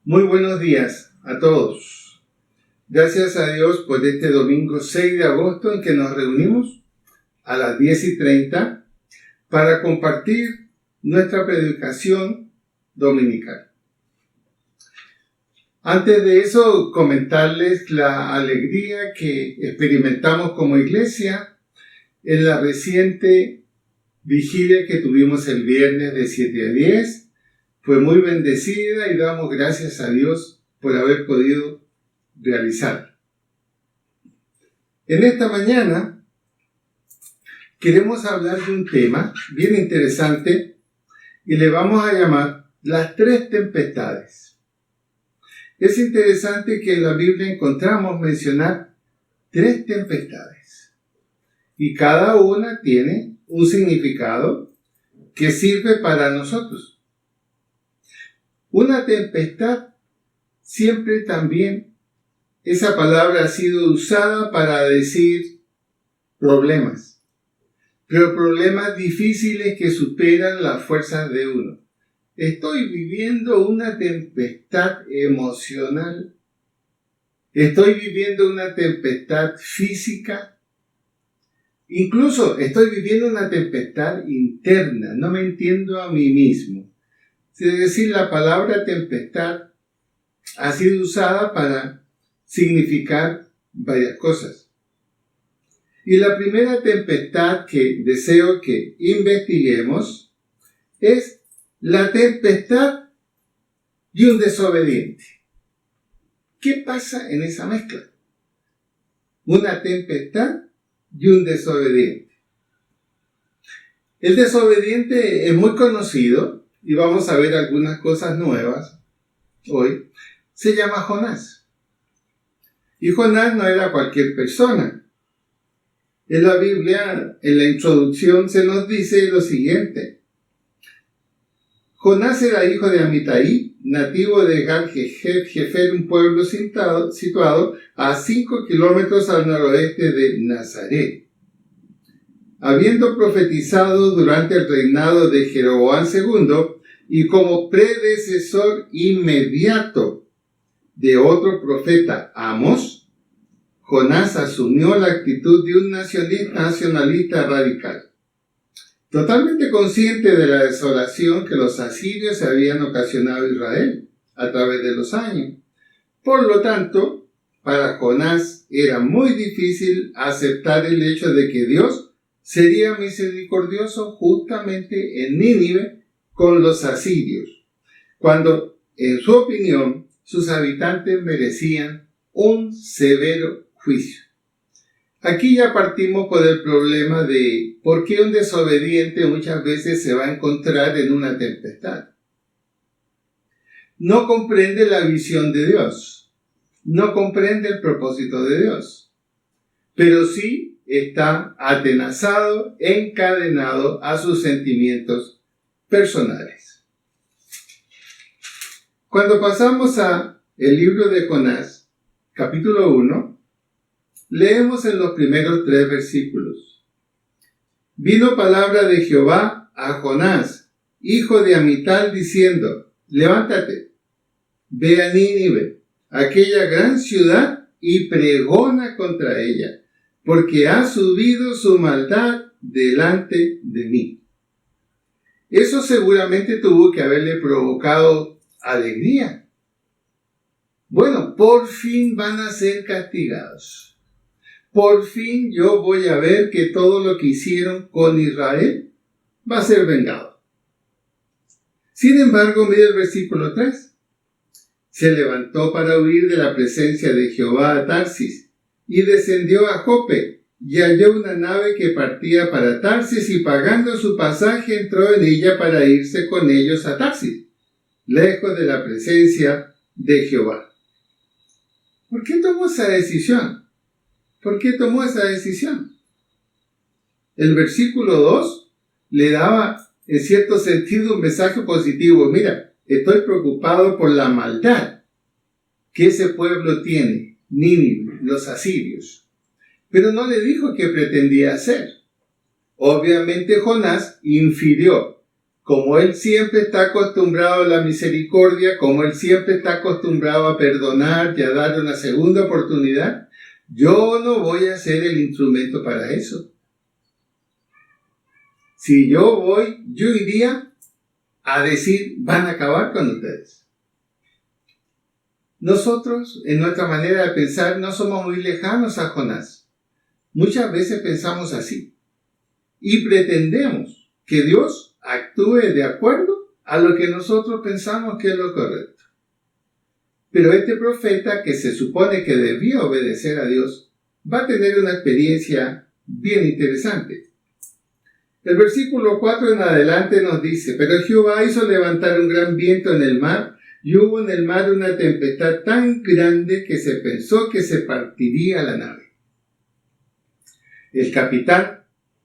Muy buenos días a todos. Gracias a Dios por este domingo 6 de agosto en que nos reunimos a las 10:30 para compartir nuestra predicación dominical. Antes de eso, comentarles la alegría que experimentamos como iglesia en la reciente vigilia que tuvimos el viernes de 7 a 10. Fue muy bendecida y damos gracias a Dios por haber podido realizarla. En esta mañana queremos hablar de un tema bien interesante y le vamos a llamar las 3 tempestades. Es interesante que en la Biblia encontramos mencionar 3 tempestades y cada una tiene un significado que sirve para nosotros. Una tempestad, siempre también, esa palabra ha sido usada para decir problemas, pero problemas difíciles que superan las fuerzas de uno. Estoy viviendo una tempestad emocional, estoy viviendo una tempestad física, incluso estoy viviendo una tempestad interna, no me entiendo a mí mismo. Es decir, la palabra tempestad ha sido usada para significar varias cosas. Y la primera tempestad que deseo que investiguemos es la tempestad de un desobediente. ¿Qué pasa en esa mezcla? Una tempestad y un desobediente. El desobediente es muy conocido. Y vamos a ver algunas cosas nuevas hoy. Se llama Jonás. Y Jonás no era cualquier persona. En la Biblia, en la introducción, se nos dice lo siguiente. Jonás era hijo de Amitai, nativo de Gal-Jefer, un pueblo situado a 5 kilómetros al noroeste de Nazaret. Habiendo profetizado durante el reinado de Jeroboam II y como predecesor inmediato de otro profeta, Amós, Jonás asumió la actitud de un nacionalista radical. Totalmente consciente de la desolación que los asirios habían ocasionado a Israel a través de los años. Por lo tanto, para Jonás era muy difícil aceptar el hecho de que Dios sería misericordioso justamente en Nínive con los asirios, cuando, en su opinión, sus habitantes merecían un severo juicio. Aquí ya partimos por el problema de por qué un desobediente muchas veces se va a encontrar en una tempestad. No comprende la visión de Dios, no comprende el propósito de Dios, pero sí está atenazado, encadenado a sus sentimientos personales. Cuando pasamos a el libro de Jonás, capítulo 1, leemos en los primeros 3 versículos. Vino palabra de Jehová a Jonás, hijo de Amitai, diciendo, levántate, ve a Nínive, aquella gran ciudad, y pregona contra ella, porque ha subido su maldad delante de mí. Eso seguramente tuvo que haberle provocado alegría. Bueno, por fin van a ser castigados. Por fin yo voy a ver que todo lo que hicieron con Israel va a ser vengado. Sin embargo, mira el versículo 3. Se levantó para huir de la presencia de Jehová a Tarsis, y descendió a Jope, y halló una nave que partía para Tarsis, y pagando su pasaje entró en ella para irse con ellos a Tarsis, lejos de la presencia de Jehová. ¿Por qué tomó esa decisión? ¿Por qué tomó esa decisión? El versículo 2 le daba, en cierto sentido, un mensaje positivo. Mira, estoy preocupado por la maldad que ese pueblo tiene. Nínive, los asirios. Pero no le dijo qué pretendía hacer. Obviamente Jonás infirió como Él siempre está acostumbrado a la misericordia, como Él siempre está acostumbrado a perdonar y a dar una segunda oportunidad, yo no voy a ser el instrumento para eso. Si yo voy, yo iría a decir, van a acabar con ustedes. Nosotros, en nuestra manera de pensar, no somos muy lejanos a Jonás. Muchas veces pensamos así y pretendemos que Dios actúe de acuerdo a lo que nosotros pensamos que es lo correcto. Pero este profeta, que se supone que debía obedecer a Dios, va a tener una experiencia bien interesante. El versículo 4 en adelante nos dice: pero Jehová hizo levantar un gran viento en el mar, y hubo en el mar una tempestad tan grande que se pensó que se partiría la nave. El capitán,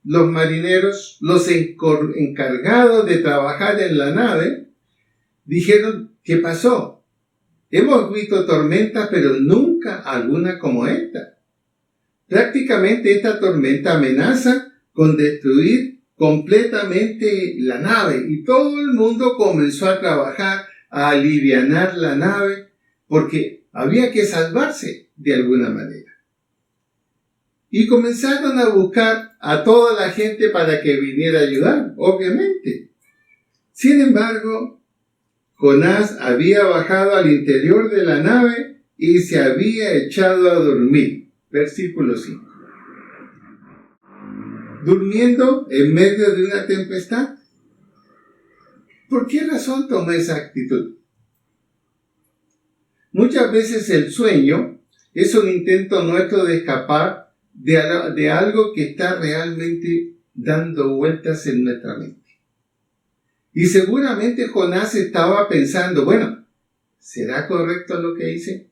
los marineros, los encargados de trabajar en la nave, dijeron: ¿qué pasó? Hemos visto tormentas, pero nunca alguna como esta. Prácticamente esta tormenta amenaza con destruir completamente la nave, y todo el mundo comenzó a trabajar a alivianar la nave porque había que salvarse de alguna manera. Y comenzaron a buscar a toda la gente para que viniera a ayudar, obviamente. Sin embargo, Jonás había bajado al interior de la nave y se había echado a dormir. Versículo 5. Durmiendo en medio de una tempestad. ¿Por qué razón tomó esa actitud? Muchas veces el sueño es un intento nuestro de escapar de algo que está realmente dando vueltas en nuestra mente. Y seguramente Jonás estaba pensando: bueno, ¿será correcto lo que hice?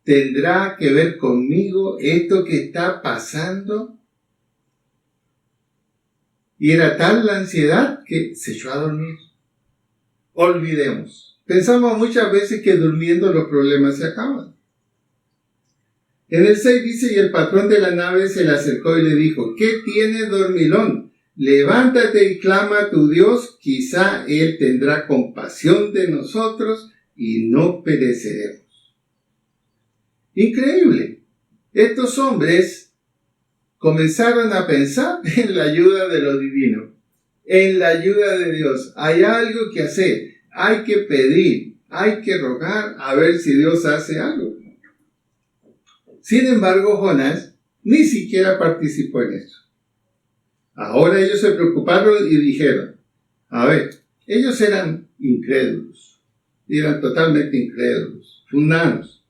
¿Tendrá que ver conmigo esto que está pasando? Y era tal la ansiedad que se echó a dormir. Olvidemos. Pensamos muchas veces que durmiendo los problemas se acaban. En el 6 dice: y el patrón de la nave se le acercó y le dijo: ¿qué tienes, dormilón? Levántate y clama a tu Dios, quizá Él tendrá compasión de nosotros y no pereceremos. Increíble. Estos hombres comenzaron a pensar en la ayuda de lo divino, en la ayuda de Dios. Hay algo que hacer, hay que pedir, hay que rogar a ver si Dios hace algo. Sin embargo, Jonás ni siquiera participó en eso. Ahora ellos se preocuparon y dijeron: a ver, ellos eran incrédulos, eran totalmente incrédulos, fundanos.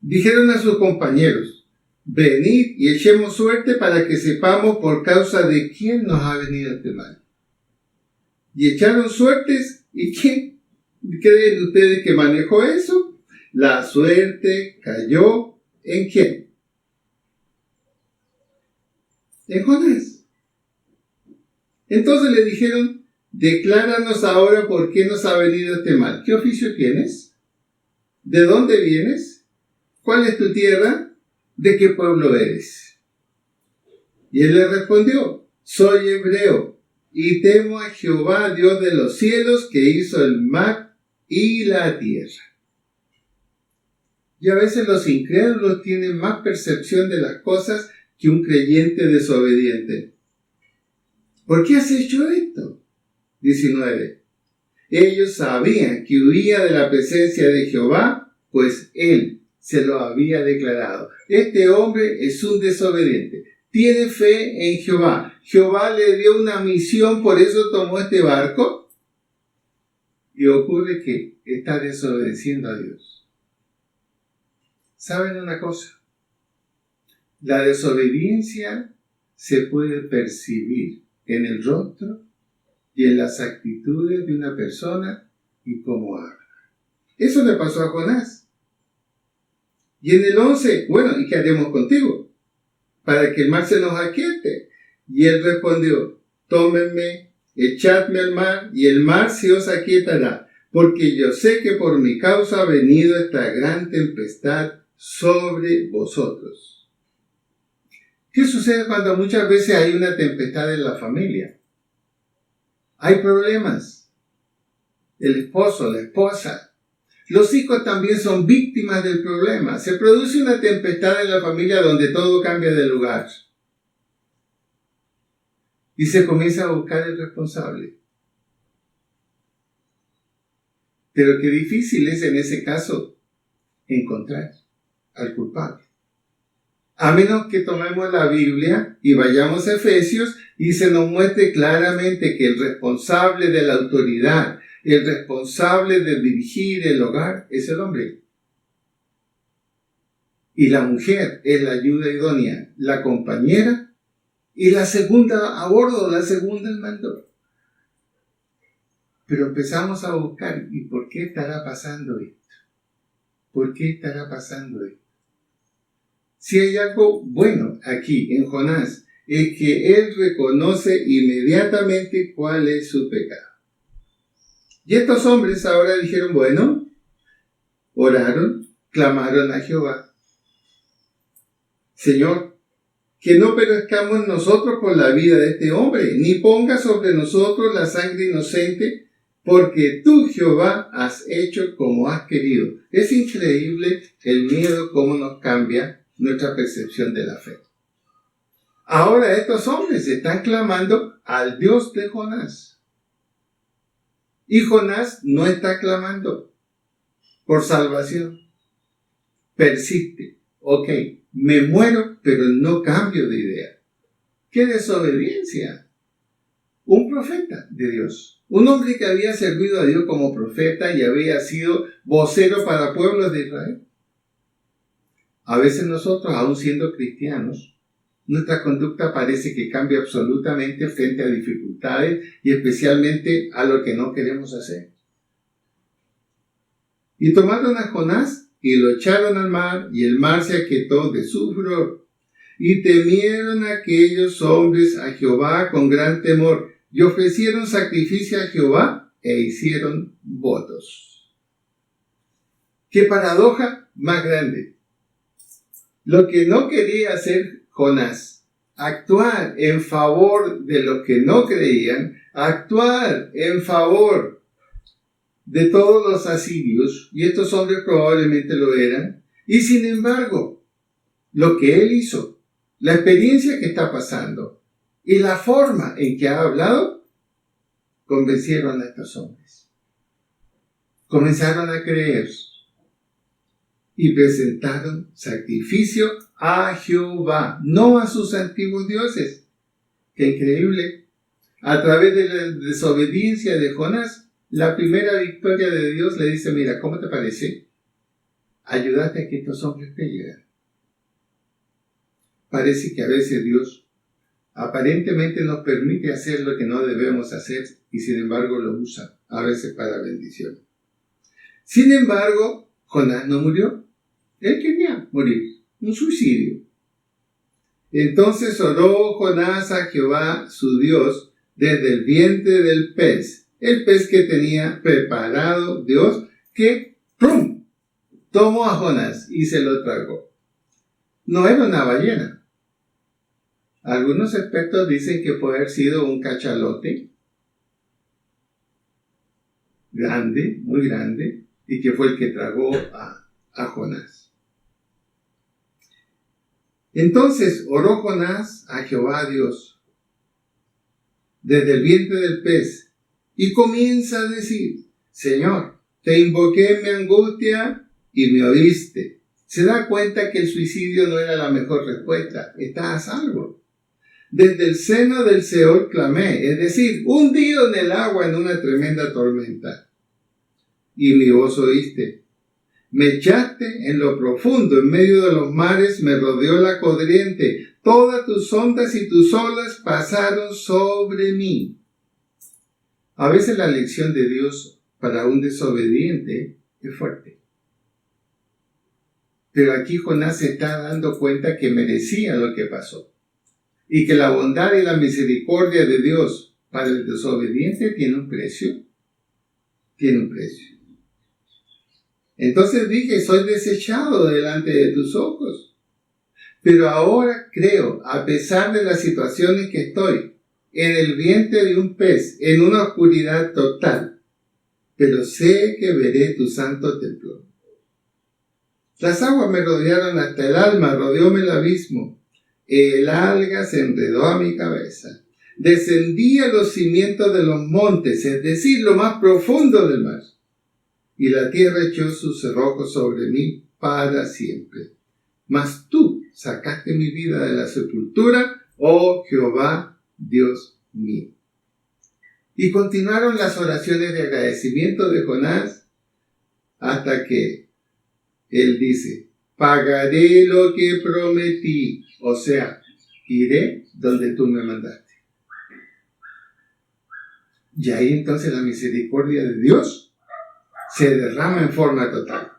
Dijeron a sus compañeros: venid y echemos suerte para que sepamos por causa de quién nos ha venido este mal. Y echaron suertes, ¿y quién creen ustedes que manejó eso? La suerte cayó ¿en quién? En Jonás. Entonces le dijeron: decláranos ahora por qué nos ha venido este mal. ¿Qué oficio tienes? ¿De dónde vienes? ¿Cuál es tu tierra? ¿De qué pueblo eres? Y él le respondió: soy hebreo y temo a Jehová, Dios de los cielos, que hizo el mar y la tierra. Y a veces los incrédulos tienen más percepción de las cosas que un creyente desobediente. ¿Por qué has hecho esto? 19. Ellos sabían que huía de la presencia de Jehová, pues Él se lo había declarado. Este hombre es un desobediente. Tiene fe en Jehová. Jehová le dio una misión, por eso tomó este barco. Y ocurre que está desobedeciendo a Dios. ¿Saben una cosa? La desobediencia se puede percibir en el rostro y en las actitudes de una persona y cómo habla. Eso le pasó a Jonás. Y en el 11, bueno, ¿y qué haremos contigo? Para que el mar se nos aquiete. Y él respondió: tómenme, echadme al mar, y el mar se os aquietará, porque yo sé que por mi causa ha venido esta gran tempestad sobre vosotros. ¿Qué sucede cuando muchas veces hay una tempestad en la familia? Hay problemas. El esposo, la esposa. Los hijos también son víctimas del problema. Se produce una tempestad en la familia donde todo cambia de lugar. Y se comienza a buscar el responsable. Pero qué difícil es en ese caso encontrar al culpable. A menos que tomemos la Biblia y vayamos a Efesios y se nos muestre claramente que el responsable de la autoridad, el responsable de dirigir el hogar es el hombre. Y la mujer es la ayuda idónea, la compañera y la segunda a bordo, la segunda al mando. Pero empezamos a buscar, ¿y por qué estará pasando esto? ¿Por qué estará pasando esto? Si hay algo bueno aquí en Jonás, es que él reconoce inmediatamente cuál es su pecado. Y estos hombres ahora dijeron, bueno, oraron, clamaron a Jehová. Señor, que no perezcamos nosotros por la vida de este hombre, ni ponga sobre nosotros la sangre inocente, porque tú, Jehová, has hecho como has querido. Es increíble el miedo cómo nos cambia nuestra percepción de la fe. Ahora estos hombres están clamando al Dios de Jonás. Y Jonás no está clamando por salvación. Persiste. Ok, me muero, pero no cambio de idea. ¡Qué desobediencia! Un profeta de Dios. Un hombre que había servido a Dios como profeta y había sido vocero para pueblos de Israel. A veces nosotros, aun siendo cristianos, nuestra conducta parece que cambia absolutamente frente a dificultades y especialmente a lo que no queremos hacer. Y tomaron a Jonás y lo echaron al mar, y el mar se aquietó de su furor. Y temieron aquellos hombres a Jehová con gran temor, y ofrecieron sacrificio a Jehová e hicieron votos. ¡Qué paradoja más grande! Lo que no quería hacer Jonás, actuar en favor de los que no creían, actuar en favor de todos los asirios, y estos hombres probablemente lo eran, y sin embargo, lo que él hizo, la experiencia que está pasando, y la forma en que ha hablado, convencieron a estos hombres. Comenzaron a creer y presentaron sacrificio a Jehová, no a sus antiguos dioses. ¡Qué increíble! A través de la desobediencia de Jonás, la primera victoria de Dios le dice, mira, ¿cómo te parece? Ayúdate a que estos hombres creyeran. Parece que a veces Dios aparentemente nos permite hacer lo que no debemos hacer y sin embargo lo usa, a veces para bendición. Sin embargo, Jonás no murió. Él quería morir, un suicidio. Entonces oró Jonás a Jehová, su Dios, desde el vientre del pez, el pez que tenía preparado Dios, que ¡prum!, tomó a Jonás y se lo tragó. No era una ballena. Algunos expertos dicen que puede haber sido un cachalote grande, muy grande, y que fue el que tragó a Jonás. Entonces oró Jonás a Jehová Dios desde el vientre del pez y comienza a decir, Señor, te invoqué en mi angustia y me oíste. Se da cuenta que el suicidio no era la mejor respuesta, está a salvo. Desde el seno del Seol clamé, es decir, hundido en el agua en una tremenda tormenta. Y mi voz oíste. Me echaste en lo profundo, en medio de los mares me rodeó la corriente. Todas tus ondas y tus olas pasaron sobre mí. A veces la lección de Dios para un desobediente es fuerte. Pero aquí Jonás se está dando cuenta que merecía lo que pasó. Y que la bondad y la misericordia de Dios para el desobediente tiene un precio. Tiene un precio. Entonces dije, soy desechado delante de tus ojos. Pero ahora creo, a pesar de las situaciones que estoy, en el vientre de un pez, en una oscuridad total, pero sé que veré tu santo templo. Las aguas me rodearon hasta el alma, rodeóme el abismo. El alga se enredó a mi cabeza. Descendí a los cimientos de los montes, es decir, lo más profundo del mar. Y la tierra echó sus cerrojos sobre mí para siempre. Mas tú sacaste mi vida de la sepultura, oh Jehová, Dios mío. Y continuaron las oraciones de agradecimiento de Jonás hasta que él dice, pagaré lo que prometí, o sea, iré donde tú me mandaste. Y ahí entonces la misericordia de Dios se derrama en forma total.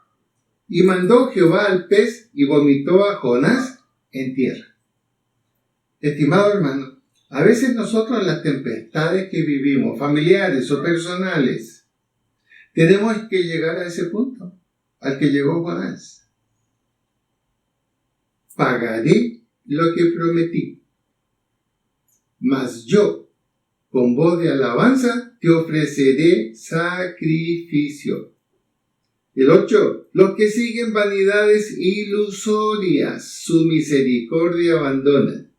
Y mandó Jehová al pez y vomitó a Jonás en tierra. Estimado hermano, a veces nosotros en las tempestades que vivimos, familiares o personales, tenemos que llegar a ese punto al que llegó Jonás. Pagaré lo que prometí, mas yo, con voz de alabanza, te ofreceré sacrificio. El 8. Los que siguen vanidades ilusorias, su misericordia abandonan.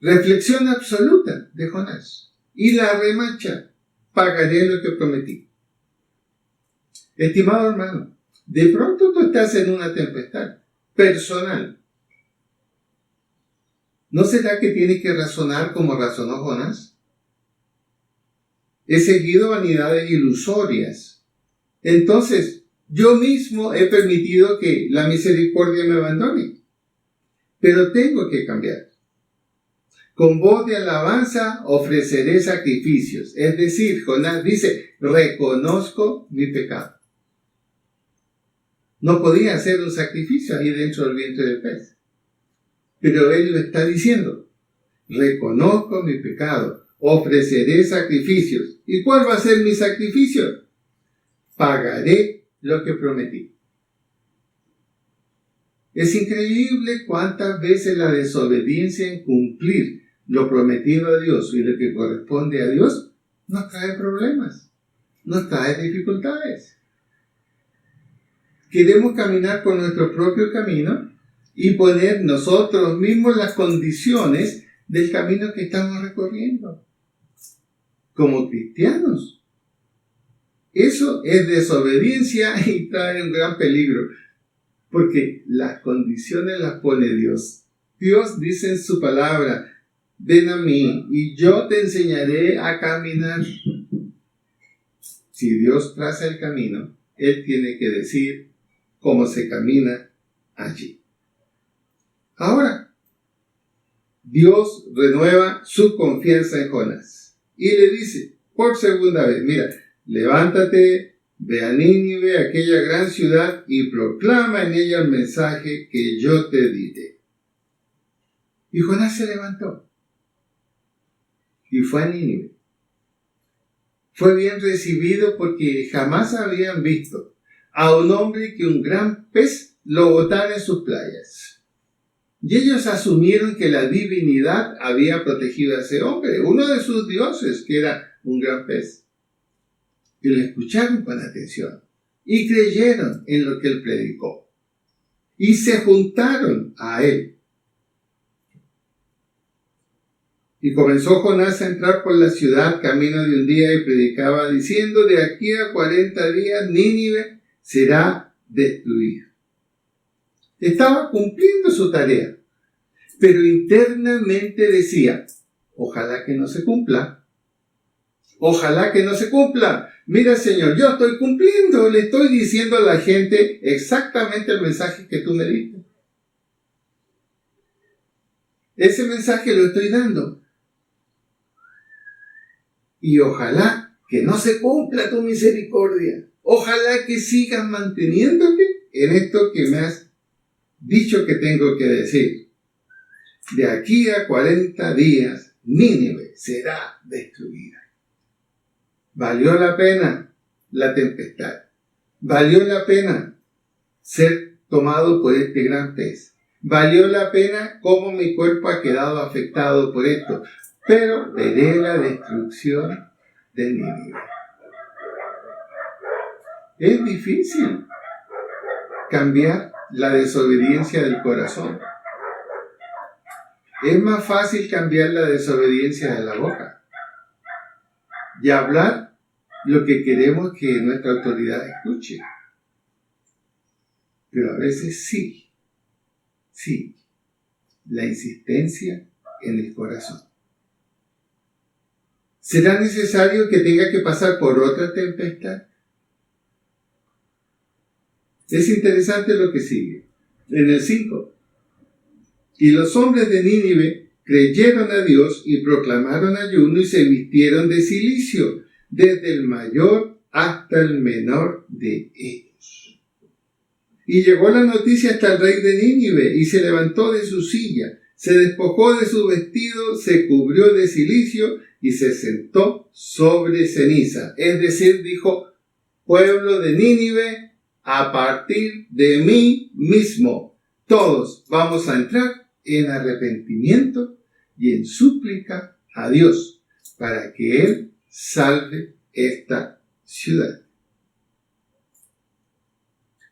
Reflexión absoluta de Jonás. Y la remacha, pagaré lo que prometí. Estimado hermano, de pronto tú estás en una tempestad personal. ¿No será que tienes que razonar como razonó Jonás? He seguido vanidades ilusorias. Entonces, yo mismo he permitido que la misericordia me abandone. Pero tengo que cambiar. Con voz de alabanza ofreceré sacrificios. Es decir, Jonás dice, reconozco mi pecado. No podía hacer un sacrificio ahí dentro del vientre del pez. Pero él lo está diciendo, reconozco mi pecado, ofreceré sacrificios. ¿Y cuál va a ser mi sacrificio? Pagaré lo que prometí. Es increíble cuántas veces la desobediencia en cumplir lo prometido a Dios y lo que corresponde a Dios nos trae problemas, nos trae dificultades. Queremos caminar por nuestro propio camino y poner nosotros mismos las condiciones del camino que estamos recorriendo. Como cristianos. Eso es desobediencia y trae un gran peligro. Porque las condiciones las pone Dios. Dios dice en su palabra, ven a mí y yo te enseñaré a caminar. Si Dios traza el camino, Él tiene que decir cómo se camina allí. Ahora, Dios renueva su confianza en Jonás y le dice por segunda vez, mira, levántate, ve a Nínive, aquella gran ciudad, y proclama en ella el mensaje que yo te diré. Y Jonás se levantó y fue a Nínive. Fue bien recibido porque jamás habían visto a un hombre que un gran pez lo botara en sus playas. Y ellos asumieron que la divinidad había protegido a ese hombre, uno de sus dioses, que era un gran pez. Y lo escucharon con atención y creyeron en lo que él predicó. Y se juntaron a él. Y comenzó Jonás a entrar por la ciudad camino de un día y predicaba diciendo, de aquí a 40 días Nínive será destruida. Estaba cumpliendo su tarea, pero internamente decía, ojalá que no se cumpla. Ojalá que no se cumpla. Mira, Señor, yo estoy cumpliendo, le estoy diciendo a la gente exactamente el mensaje que tú me diste. Ese mensaje lo estoy dando. Y ojalá que no se cumpla tu misericordia. Ojalá que sigas manteniéndote en esto que me has dicho que tengo que decir. De aquí a 40 días, Nínive será destruida. Valió la pena la tempestad. Valió la pena ser tomado por este gran pez. Valió la pena cómo mi cuerpo ha quedado afectado por esto. pero veré la destrucción de Nínive. Es difícil cambiar la desobediencia del corazón. Es más fácil cambiar la desobediencia de la boca y hablar lo que queremos que nuestra autoridad escuche. Pero a veces sí, la insistencia en el corazón. ¿Será necesario que tenga que pasar por otra tempestad? Es interesante lo que sigue. En el 5. Y los hombres de Nínive creyeron a Dios y proclamaron ayuno y se vistieron de cilicio, desde el mayor hasta el menor de ellos. Y llegó la noticia hasta el rey de Nínive y se levantó de su silla, se despojó de su vestido, se cubrió de cilicio y se sentó sobre ceniza. Es decir, dijo: pueblo de Nínive, a partir de mí mismo, todos vamos a entrar en arrepentimiento y en súplica a Dios para que Él salve esta ciudad.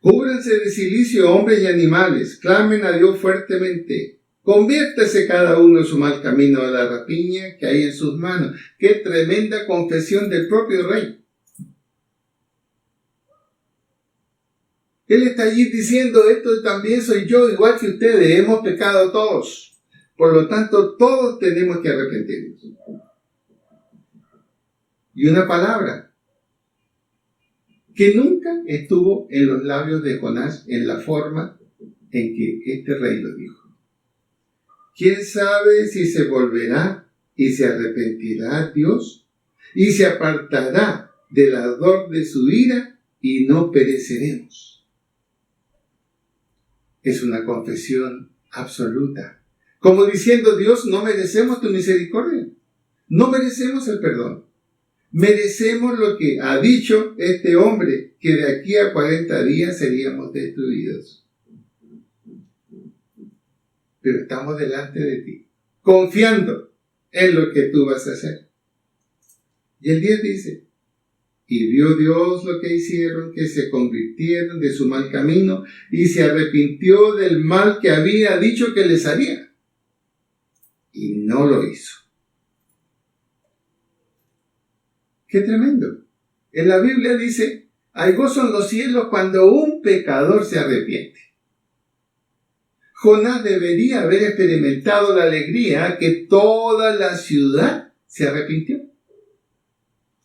Cúbranse de cilicio, hombres y animales, clamen a Dios fuertemente. Conviértase cada uno en su mal camino a la rapiña que hay en sus manos. ¡Qué tremenda confesión del propio rey! Él está allí diciendo: esto también soy yo, igual que ustedes, hemos pecado todos. Por lo tanto, todos tenemos que arrepentirnos. Y una palabra que nunca estuvo en los labios de Jonás en la forma en que este rey lo dijo. ¿Quién sabe si se volverá y se arrepentirá Dios y se apartará del ardor de su ira y no pereceremos? Es una confesión absoluta, como diciendo: Dios, no merecemos tu misericordia, no merecemos el perdón, merecemos lo que ha dicho este hombre, que de aquí a 40 días seríamos destruidos. Pero estamos delante de ti, confiando en lo que tú vas a hacer. Y el 10 dice: y vio Dios lo que hicieron, que se convirtieron de su mal camino y se arrepintió del mal que había dicho que les haría. Y no lo hizo. ¡Qué tremendo! En la Biblia dice: hay gozo en los cielos cuando un pecador se arrepiente. Jonás debería haber experimentado la alegría que toda la ciudad se arrepintió.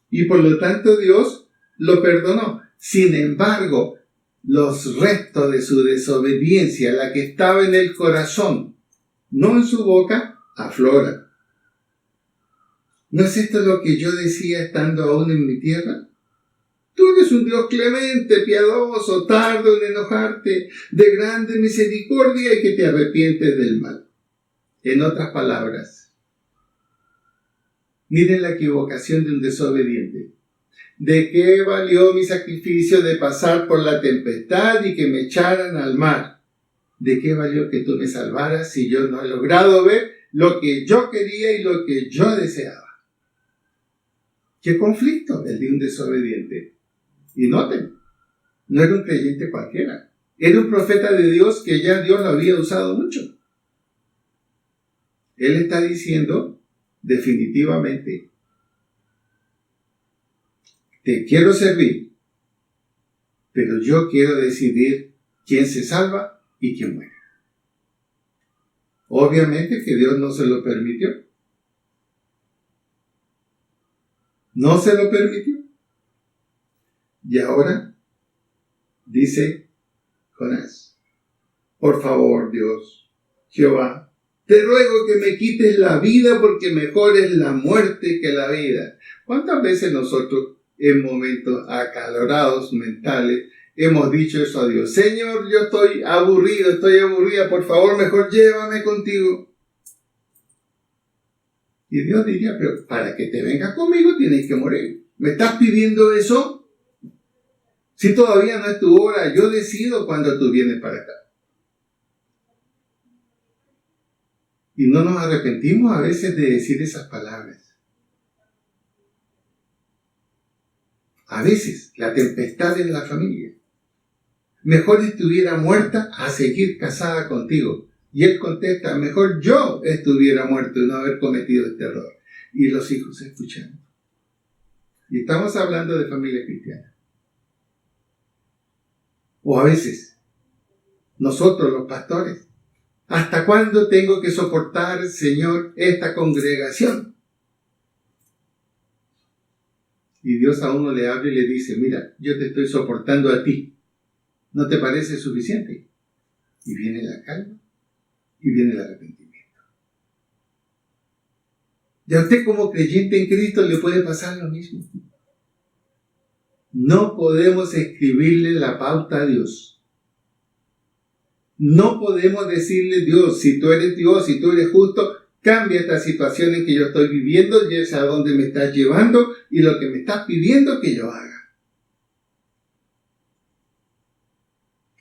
Y por lo tanto Dios lo perdonó. Sin embargo, los restos de su desobediencia, la que estaba en el corazón, no en su boca, afloran. ¿No es esto lo que yo decía estando aún en mi tierra? Tú eres un Dios clemente, piadoso, tardo en enojarte, de grande misericordia y que te arrepientes del mal. En otras palabras, miren la equivocación de un desobediente. ¿De qué valió mi sacrificio de pasar por la tempestad y que me echaran al mar? ¿De qué valió que tú me salvaras si yo no he logrado ver lo que yo quería y lo que yo deseaba? ¿Qué conflicto el de un desobediente? Y noten, no era un creyente cualquiera. Era un profeta de Dios que ya Dios lo había usado mucho. Él está diciendo definitivamente: te quiero servir, pero yo quiero decidir quién se salva y quién muere. Obviamente que Dios no se lo permitió. No se lo permitió. Y ahora dice Jonás: por favor, Dios, Jehová, te ruego que me quites la vida, porque mejor es la muerte que la vida. ¿Cuántas veces nosotros, en momentos acalorados mentales, hemos dicho eso a Dios? Señor, yo estoy aburrido, estoy aburrida, por favor, mejor llévame contigo. Y Dios diría: pero para que te vengas conmigo tienes que morir. ¿Me estás pidiendo eso? Si todavía no es tu hora, yo decido cuando tú vienes para acá. Y no nos arrepentimos a veces de decir esas palabras. A veces, la tempestad en la familia. Mejor estuviera muerta a seguir casada contigo. Y él contesta, mejor yo estuviera muerto y no haber cometido este error. Y los hijos escuchando. Y estamos hablando de familia cristiana. O a veces, nosotros los pastores, ¿hasta cuándo tengo que soportar, Señor, esta congregación? Y Dios a uno le habla y le dice, mira, yo te estoy soportando a ti. ¿No te parece suficiente? Y viene la calma y viene el arrepentimiento. Y a usted como creyente en Cristo le puede pasar lo mismo. No podemos escribirle la pauta a Dios. No podemos decirle, Dios, si tú eres Dios, si tú eres justo, cambia esta situación en que yo estoy viviendo, y es a donde me estás llevando y lo que me estás pidiendo que yo haga.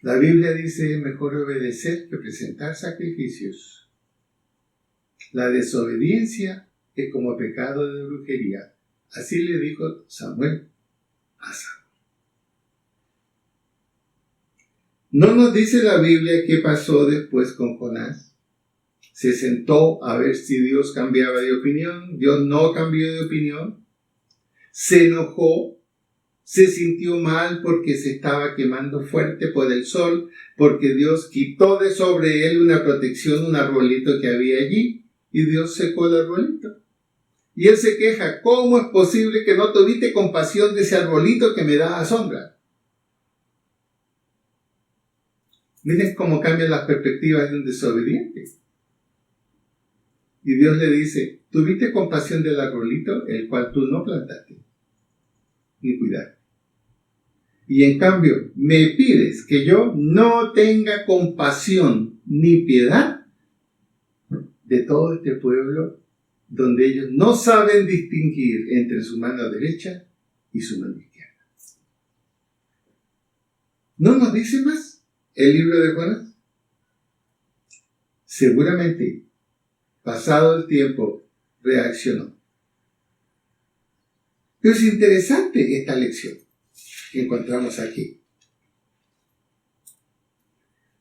La Biblia dice, mejor obedecer que presentar sacrificios. La desobediencia es como pecado de brujería. Así le dijo Samuel a Saúl. ¿No nos dice la Biblia qué pasó después con Jonás? Se sentó a ver si Dios cambiaba de opinión. Dios no cambió de opinión. Se enojó. Se sintió mal porque se estaba quemando fuerte por el sol, porque Dios quitó de sobre él una protección, un arbolito que había allí, y Dios secó el arbolito. Y él se queja, ¿cómo es posible que no tuviste compasión de ese arbolito que me da sombra? Miren cómo cambian las perspectivas de un desobediente. Y Dios le dice, ¿tuviste compasión del arbolito, el cual tú no plantaste, ni cuidaste? Y en cambio, me pides que yo no tenga compasión ni piedad de todo este pueblo donde ellos no saben distinguir entre su mano derecha y su mano izquierda. ¿No nos dice más el libro de Jonás? Seguramente, pasado el tiempo, reaccionó. Pero es interesante esta lección que encontramos aquí.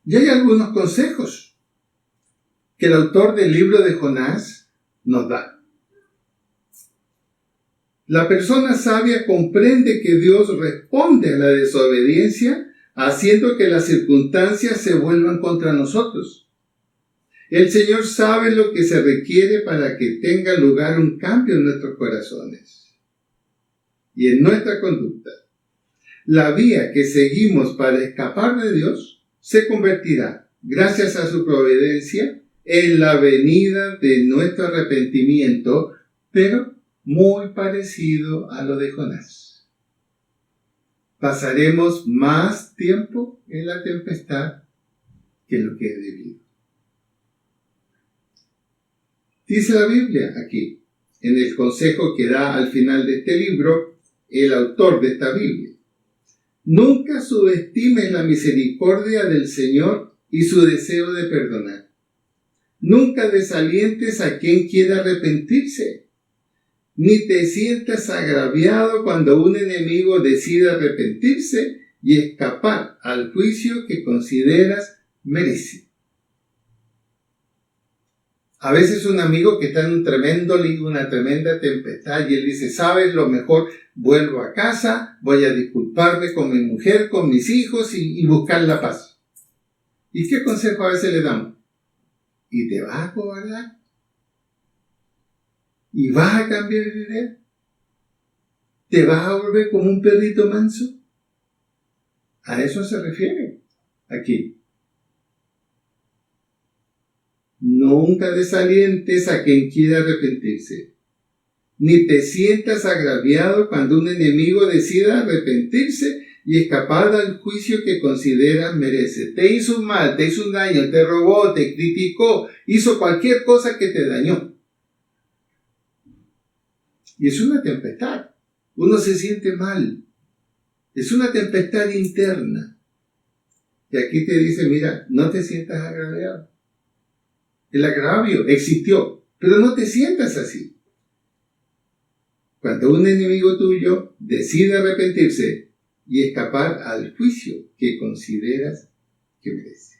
Y hay algunos consejos que el autor del libro de Jonás nos da. La persona sabia comprende que Dios responde a la desobediencia haciendo que las circunstancias se vuelvan contra nosotros. El Señor sabe lo que se requiere para que tenga lugar un cambio en nuestros corazones y en nuestra conducta. La vía que seguimos para escapar de Dios se convertirá, gracias a su providencia, en la venida de nuestro arrepentimiento, pero muy parecido a lo de Jonás. Pasaremos más tiempo en la tempestad que lo que es debido. Dice la Biblia aquí, en el consejo que da al final de este libro, el autor de esta Biblia. Nunca subestimes la misericordia del Señor y su deseo de perdonar. Nunca desalientes a quien quiera arrepentirse, ni te sientas agraviado cuando un enemigo decide arrepentirse y escapar al juicio que consideras merece. A veces un amigo que está en un tremendo lío, una tremenda tempestad, y él dice, ¿sabes lo mejor? Vuelvo a casa, voy a disculparme con mi mujer, con mis hijos y buscar la paz. ¿Y qué consejo a veces le damos? ¿Y te vas a acobardar? ¿Y vas a cambiar de idea? ¿Te vas a volver como un perrito manso? A eso se refiere aquí. Nunca desalientes a quien quiera arrepentirse, ni te sientas agraviado cuando un enemigo decida arrepentirse y escapar del juicio que consideras merece. Te hizo un mal, te hizo un daño, te robó, te criticó, hizo cualquier cosa que te dañó. Y es una tempestad. Uno se siente mal. Es una tempestad interna. Y aquí te dice, mira, no te sientas agraviado. El agravio existió, pero no te sientas así. Cuando un enemigo tuyo decide arrepentirse y escapar al juicio que consideras que merece.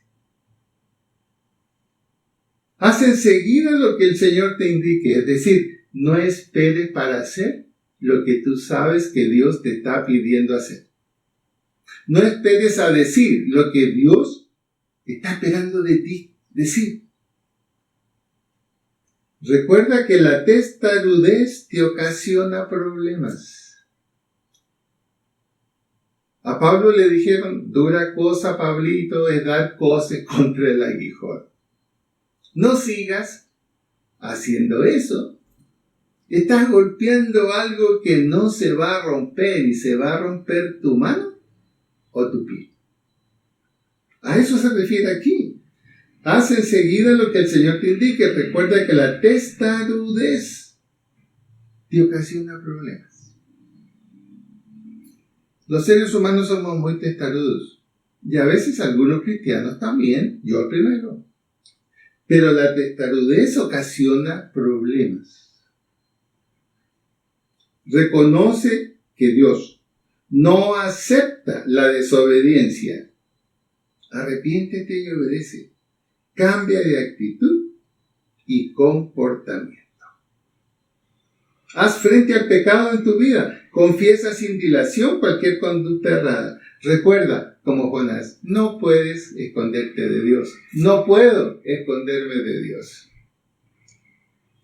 Haz enseguida lo que el Señor te indique, es decir, no esperes para hacer lo que tú sabes que Dios te está pidiendo hacer. No esperes a decir lo que Dios está esperando de ti decir. Recuerda que la testarudez te ocasiona problemas. A Pablo le dijeron, dura cosa, Pablito, es dar coces contra el aguijón. No sigas haciendo eso. Estás golpeando algo que no se va a romper y se va a romper tu mano o tu pie. A eso se refiere aquí. Haz enseguida lo que el Señor te indique. Recuerda que la testarudez te ocasiona problemas. Los seres humanos somos muy testarudos. Y a veces algunos cristianos también, yo primero. Pero la testarudez ocasiona problemas. Reconoce que Dios no acepta la desobediencia. Arrepiéntete y obedece. Cambia de actitud y comportamiento. Haz frente al pecado en tu vida. Confiesa sin dilación cualquier conducta errada. Recuerda, como Jonás, no puedes esconderte de Dios. No puedo esconderme de Dios.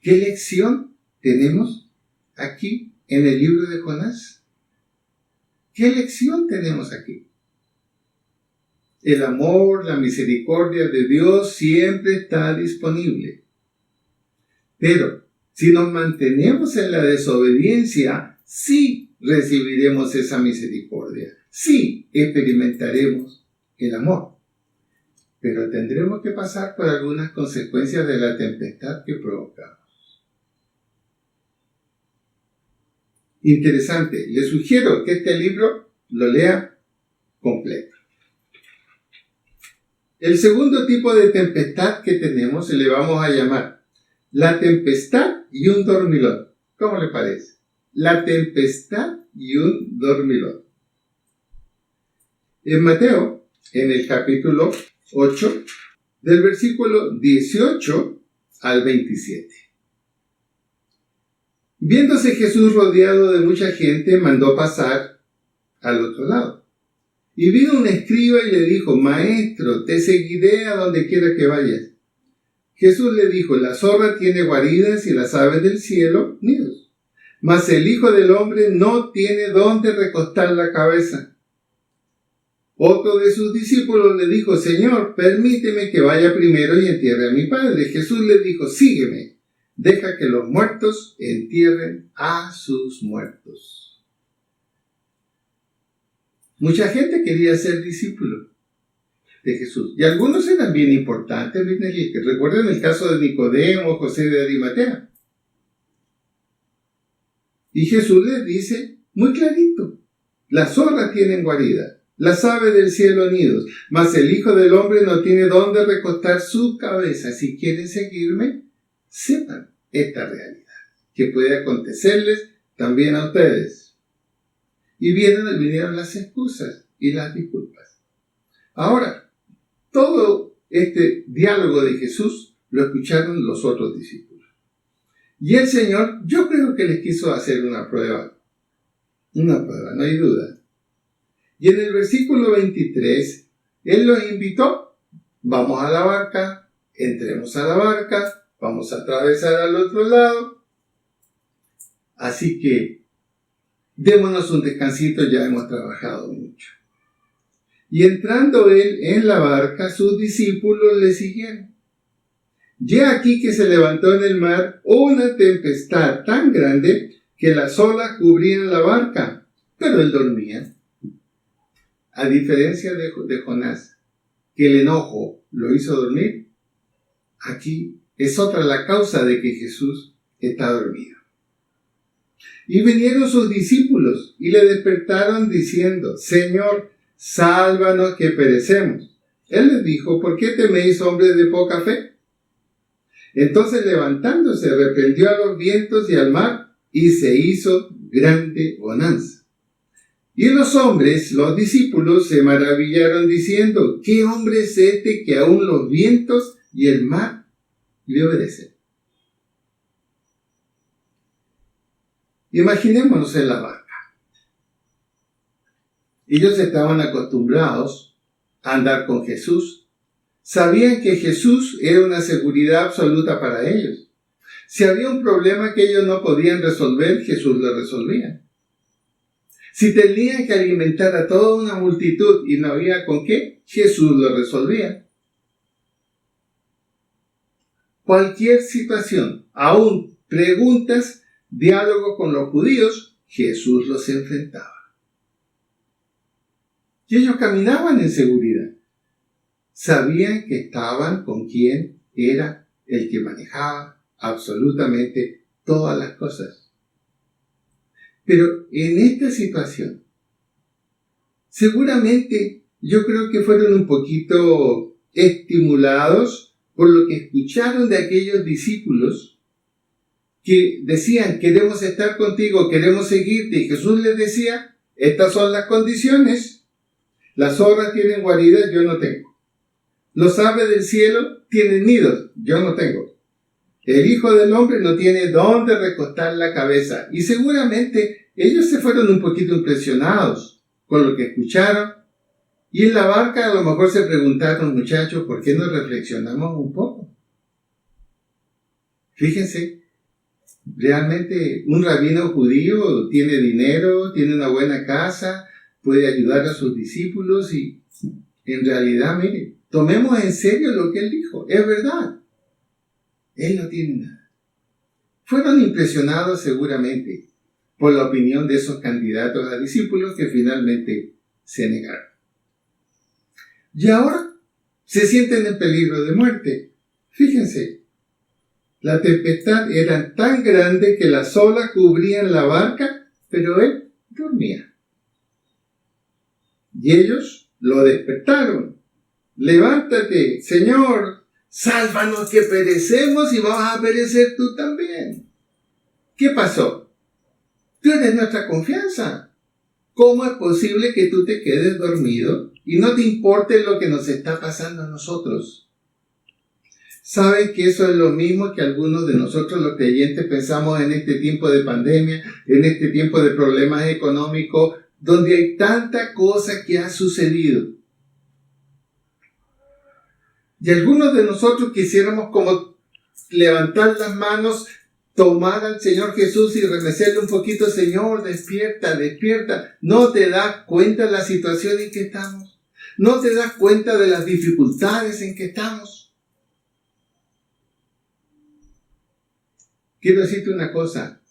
¿Qué lección tenemos aquí en el libro de Jonás? ¿Qué lección tenemos aquí? El amor, la misericordia de Dios siempre está disponible. Pero si nos mantenemos en la desobediencia, sí recibiremos esa misericordia. Sí experimentaremos el amor. Pero tendremos que pasar por algunas consecuencias de la tempestad que provocamos. Interesante. Les sugiero que este libro lo lea completo. El segundo tipo de tempestad que tenemos le vamos a llamar la tempestad y un dormilón. ¿Cómo le parece? La tempestad y un dormilón. En Mateo, en el capítulo 8, del versículo 18 al 27. Viéndose Jesús rodeado de mucha gente, mandó pasar al otro lado. Y vino un escriba y le dijo, Maestro, te seguiré a donde quiera que vayas. Jesús le dijo, la zorra tiene guaridas y las aves del cielo nidos. Mas el Hijo del Hombre no tiene dónde recostar la cabeza. Otro de sus discípulos le dijo, Señor, permíteme que vaya primero y entierre a mi Padre. Jesús le dijo, sígueme, deja que los muertos entierren a sus muertos. Mucha gente quería ser discípulo de Jesús. Y algunos eran bien importantes. Recuerden el caso de Nicodemo, José de Arimatea. Y Jesús les dice muy clarito, las zorras tienen guarida, las aves del cielo nidos, mas el Hijo del Hombre no tiene dónde recostar su cabeza. Si quieren seguirme, sepan esta realidad, que puede acontecerles también a ustedes. Y vinieron las excusas y las disculpas. Ahora, todo este diálogo de Jesús lo escucharon los otros discípulos. Y el Señor, yo creo que les quiso hacer una prueba, no hay duda. Y en el versículo 23, Él los invitó, vamos a la barca, entremos a la barca, vamos a atravesar al otro lado. Así que, démonos un descansito, ya hemos trabajado mucho. Y entrando él en la barca, sus discípulos le siguieron. Ya aquí que se levantó en el mar una tempestad tan grande que las olas cubrían la barca, pero él dormía. A diferencia de Jonás, que el enojo lo hizo dormir, aquí es otra la causa de que Jesús está dormido. Y vinieron sus discípulos y le despertaron diciendo, Señor, sálvanos que perecemos. Él les dijo, ¿por qué teméis, hombres de poca fe? Entonces levantándose, reprendió a los vientos y al mar, y se hizo grande bonanza. Y los hombres, los discípulos, se maravillaron diciendo: ¿qué hombre es este que aún los vientos y el mar le obedecen? Imaginémonos en la barca. Ellos estaban acostumbrados a andar con Jesús. Sabían que Jesús era una seguridad absoluta para ellos. Si había un problema que ellos no podían resolver, Jesús lo resolvía. Si tenían que alimentar a toda una multitud y no había con qué, Jesús lo resolvía. Cualquier situación, aún preguntas, diálogo con los judíos, Jesús los enfrentaba. Y ellos caminaban en seguridad. Sabían que estaban con quien era el que manejaba absolutamente todas las cosas. Pero en esta situación, seguramente yo creo que fueron un poquito estimulados por lo que escucharon de aquellos discípulos que decían: queremos estar contigo, queremos seguirte. Y Jesús les decía: estas son las condiciones. Las zorras tienen guaridas, yo no tengo. Los aves del cielo tienen nidos, yo no tengo. El Hijo del Hombre no tiene dónde recostar la cabeza. Y seguramente ellos se fueron un poquito impresionados con lo que escucharon. Y en la barca a lo mejor se preguntaron: muchachos, ¿por qué no reflexionamos un poco? Fíjense, realmente un rabino judío tiene dinero, tiene una buena casa, puede ayudar a sus discípulos y en realidad, miren, tomemos en serio lo que él dijo. Es verdad. Él no tiene nada. Fueron impresionados seguramente por la opinión de esos candidatos a discípulos que finalmente se negaron. Y ahora se sienten en peligro de muerte. Fíjense, la tempestad era tan grande que las olas cubrían la barca, pero él dormía. Y ellos lo despertaron. Levántate, Señor, sálvanos que perecemos y vas a perecer tú también. ¿Qué pasó? Tú eres nuestra confianza. ¿Cómo es posible que tú te quedes dormido y no te importe lo que nos está pasando a nosotros? ¿Saben que eso es lo mismo que algunos de nosotros los creyentes pensamos en este tiempo de pandemia, en este tiempo de problemas económicos, donde hay tanta cosa que ha sucedido? Y algunos de nosotros quisiéramos como levantar las manos, tomar al Señor Jesús y remecerle un poquito: Señor, despierta, despierta. ¿No te das cuenta de la situación en que estamos? ¿No te das cuenta de las dificultades en que estamos? Quiero decirte una cosa: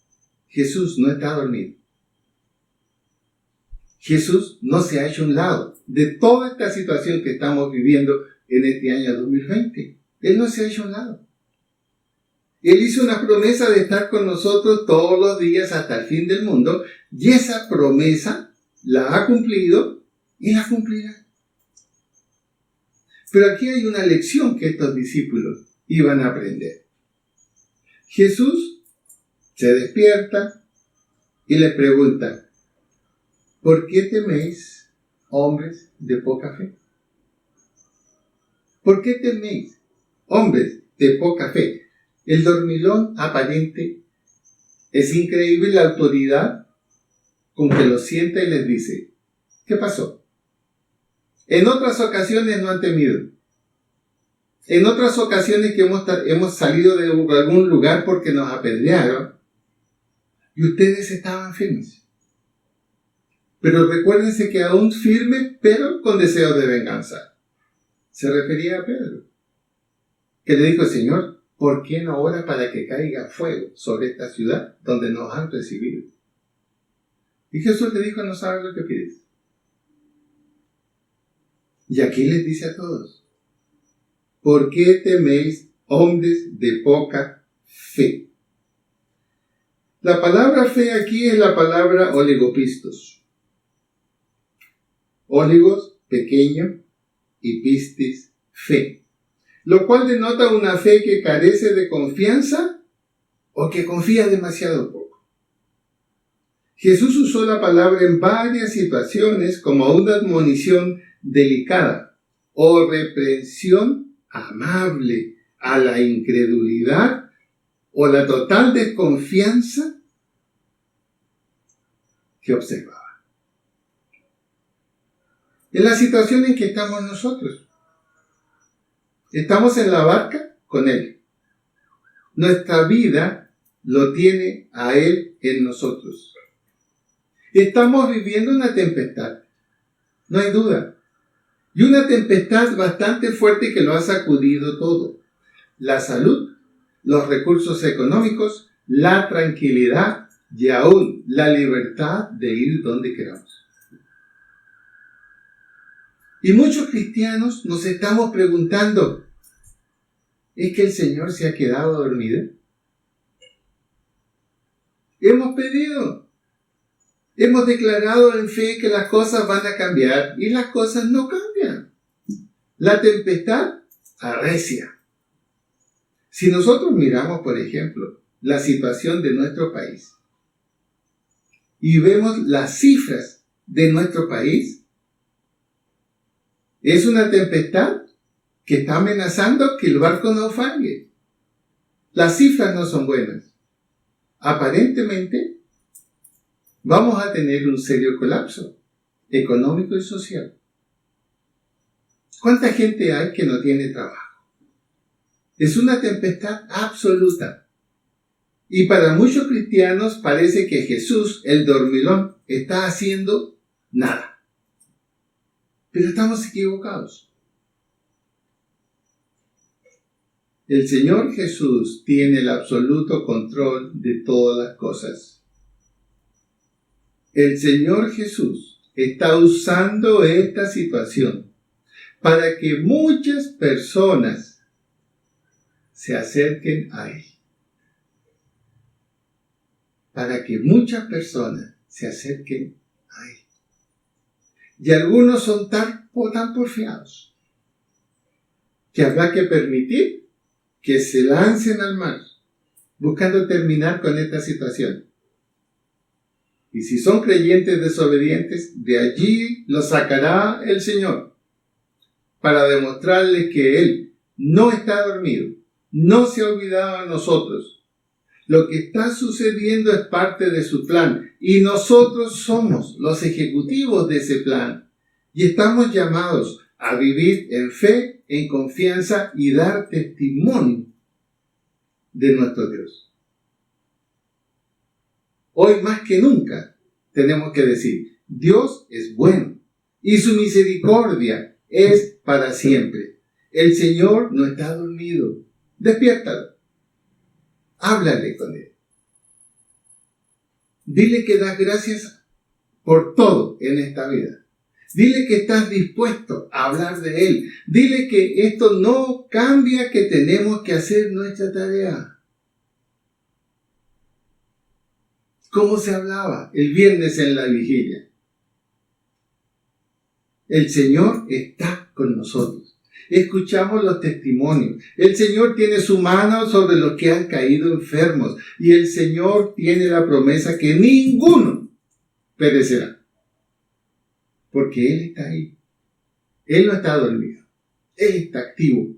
Jesús no está dormido. Jesús no se ha hecho a un lado de toda esta situación que estamos viviendo en este año 2020. Él no se ha hecho a un lado. Él hizo una promesa de estar con nosotros todos los días hasta el fin del mundo, y esa promesa la ha cumplido y la cumplirá. Pero aquí hay una lección que estos discípulos iban a aprender. Jesús se despierta y les pregunta: ¿por qué teméis, hombres de poca fe? ¿Por qué teméis, hombres de poca fe? El dormilón aparente. Es increíble la autoridad con que lo sienta y les dice: ¿qué pasó? En otras ocasiones no han temido. En otras ocasiones que hemos salido de algún lugar porque nos apedrearon y ustedes estaban firmes. Pero recuérdense que aún firmes, pero con deseo de venganza. Se refería a Pedro, que le dijo: Señor, ¿por qué no ora para que caiga fuego sobre esta ciudad donde nos han recibido? Y Jesús le dijo: no sabes lo que pides. Y aquí les dice a todos: ¿por qué teméis, hombres de poca fe? La palabra fe aquí es la palabra oligopistos. Oligos, pequeño, y pistis, fe. lo cual denota una fe que carece de confianza o que confía demasiado poco. Jesús usó la palabra en varias situaciones como una admonición delicada o reprensión amable a la incredulidad o la total desconfianza que observaba. En la situación en que estamos nosotros, estamos en la barca con Él. Nuestra vida lo tiene a Él en nosotros. Estamos viviendo una tempestad, no hay duda. Y una tempestad bastante fuerte que lo ha sacudido todo. La salud, los recursos económicos, la tranquilidad y aún la libertad de ir donde queramos. Y muchos cristianos nos estamos preguntando, ¿es que el Señor se ha quedado dormido? Hemos pedido, hemos declarado en fe que las cosas van a cambiar y las cosas no cambian. La tempestad arrecia. Si nosotros miramos, por ejemplo, la situación de nuestro país y vemos las cifras de nuestro país, es una tempestad que está amenazando que el barco naufrague. Las cifras no son buenas. Aparentemente, vamos a tener un serio colapso económico y social. ¿Cuánta gente hay que no tiene trabajo? Es una tempestad absoluta. Y para muchos cristianos parece que Jesús, el dormilón, está haciendo nada. Pero estamos equivocados. El Señor Jesús tiene el absoluto control de todas las cosas. El Señor Jesús está usando esta situación para que muchas personas se acerquen a Él. Para que muchas personas se acerquen a Él. Y algunos son tan porfiados que habrá que permitir que se lancen al mar buscando terminar con esta situación. Y si son creyentes desobedientes, de allí los sacará el Señor para demostrarles que Él no está dormido, no se ha olvidado de nosotros. Lo que está sucediendo es parte de su plan y nosotros somos los ejecutivos de ese plan y estamos llamados a vivir en fe, en confianza y dar testimonio de nuestro Dios. Hoy más que nunca tenemos que decir, Dios es bueno y su misericordia es para siempre. El Señor no está dormido. Despiértalo. Háblale con Él. Dile que das gracias por todo en esta vida. Dile que estás dispuesto a hablar de Él. Dile que esto no cambia, que tenemos que hacer nuestra tarea. ¿Cómo se hablaba el viernes en la vigilia? El Señor está con nosotros. Escuchamos los testimonios. El Señor tiene su mano sobre los que han caído enfermos. Y el Señor tiene la promesa que ninguno perecerá. Porque Él está ahí. Él no está dormido. Él está activo.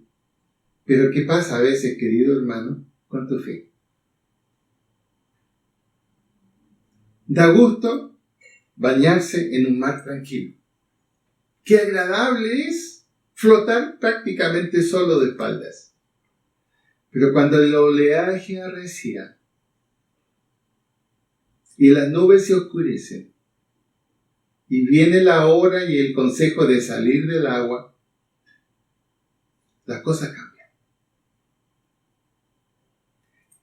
Pero ¿qué pasa a veces, querido hermano, con tu fe? Da gusto bañarse en un mar tranquilo. Qué agradable es flotar prácticamente solo de espaldas. Pero cuando el oleaje arrecia y las nubes se oscurecen y viene la hora y el consejo de salir del agua, las cosas cambian.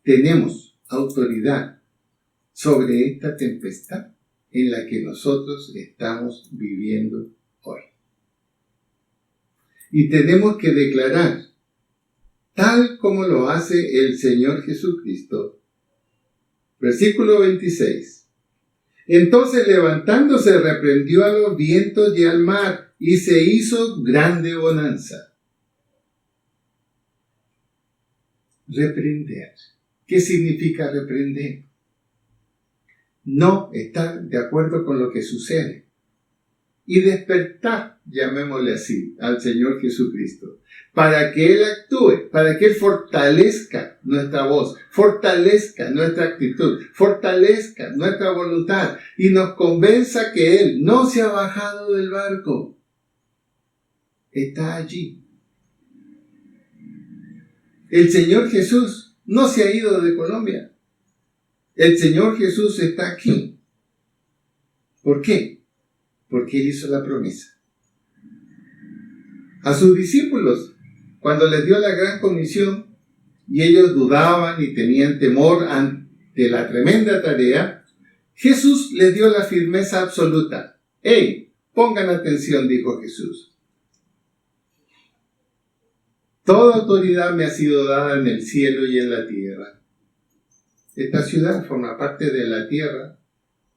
Tenemos autoridad sobre esta tempestad en la que nosotros estamos viviendo hoy. Y tenemos que declarar, tal como lo hace el Señor Jesucristo. Versículo 26. Entonces levantándose reprendió a los vientos y al mar, y se hizo grande bonanza. reprender. ¿Qué significa reprender? No estar de acuerdo con lo que sucede. Y despertar, llamémosle así, al Señor Jesucristo, para que Él actúe, para que Él fortalezca nuestra voz, fortalezca nuestra actitud, fortalezca nuestra voluntad y nos convenza que Él no se ha bajado del barco. Está allí. El Señor Jesús no se ha ido de Colombia. El Señor Jesús está aquí. ¿Por qué? Porque Él hizo la promesa. A sus discípulos, cuando les dio la gran comisión, y ellos dudaban y tenían temor ante la tremenda tarea, Jesús les dio la firmeza absoluta. ¡Hey! Pongan atención, dijo Jesús. Toda autoridad me ha sido dada en el cielo y en la tierra. Esta ciudad forma parte de la tierra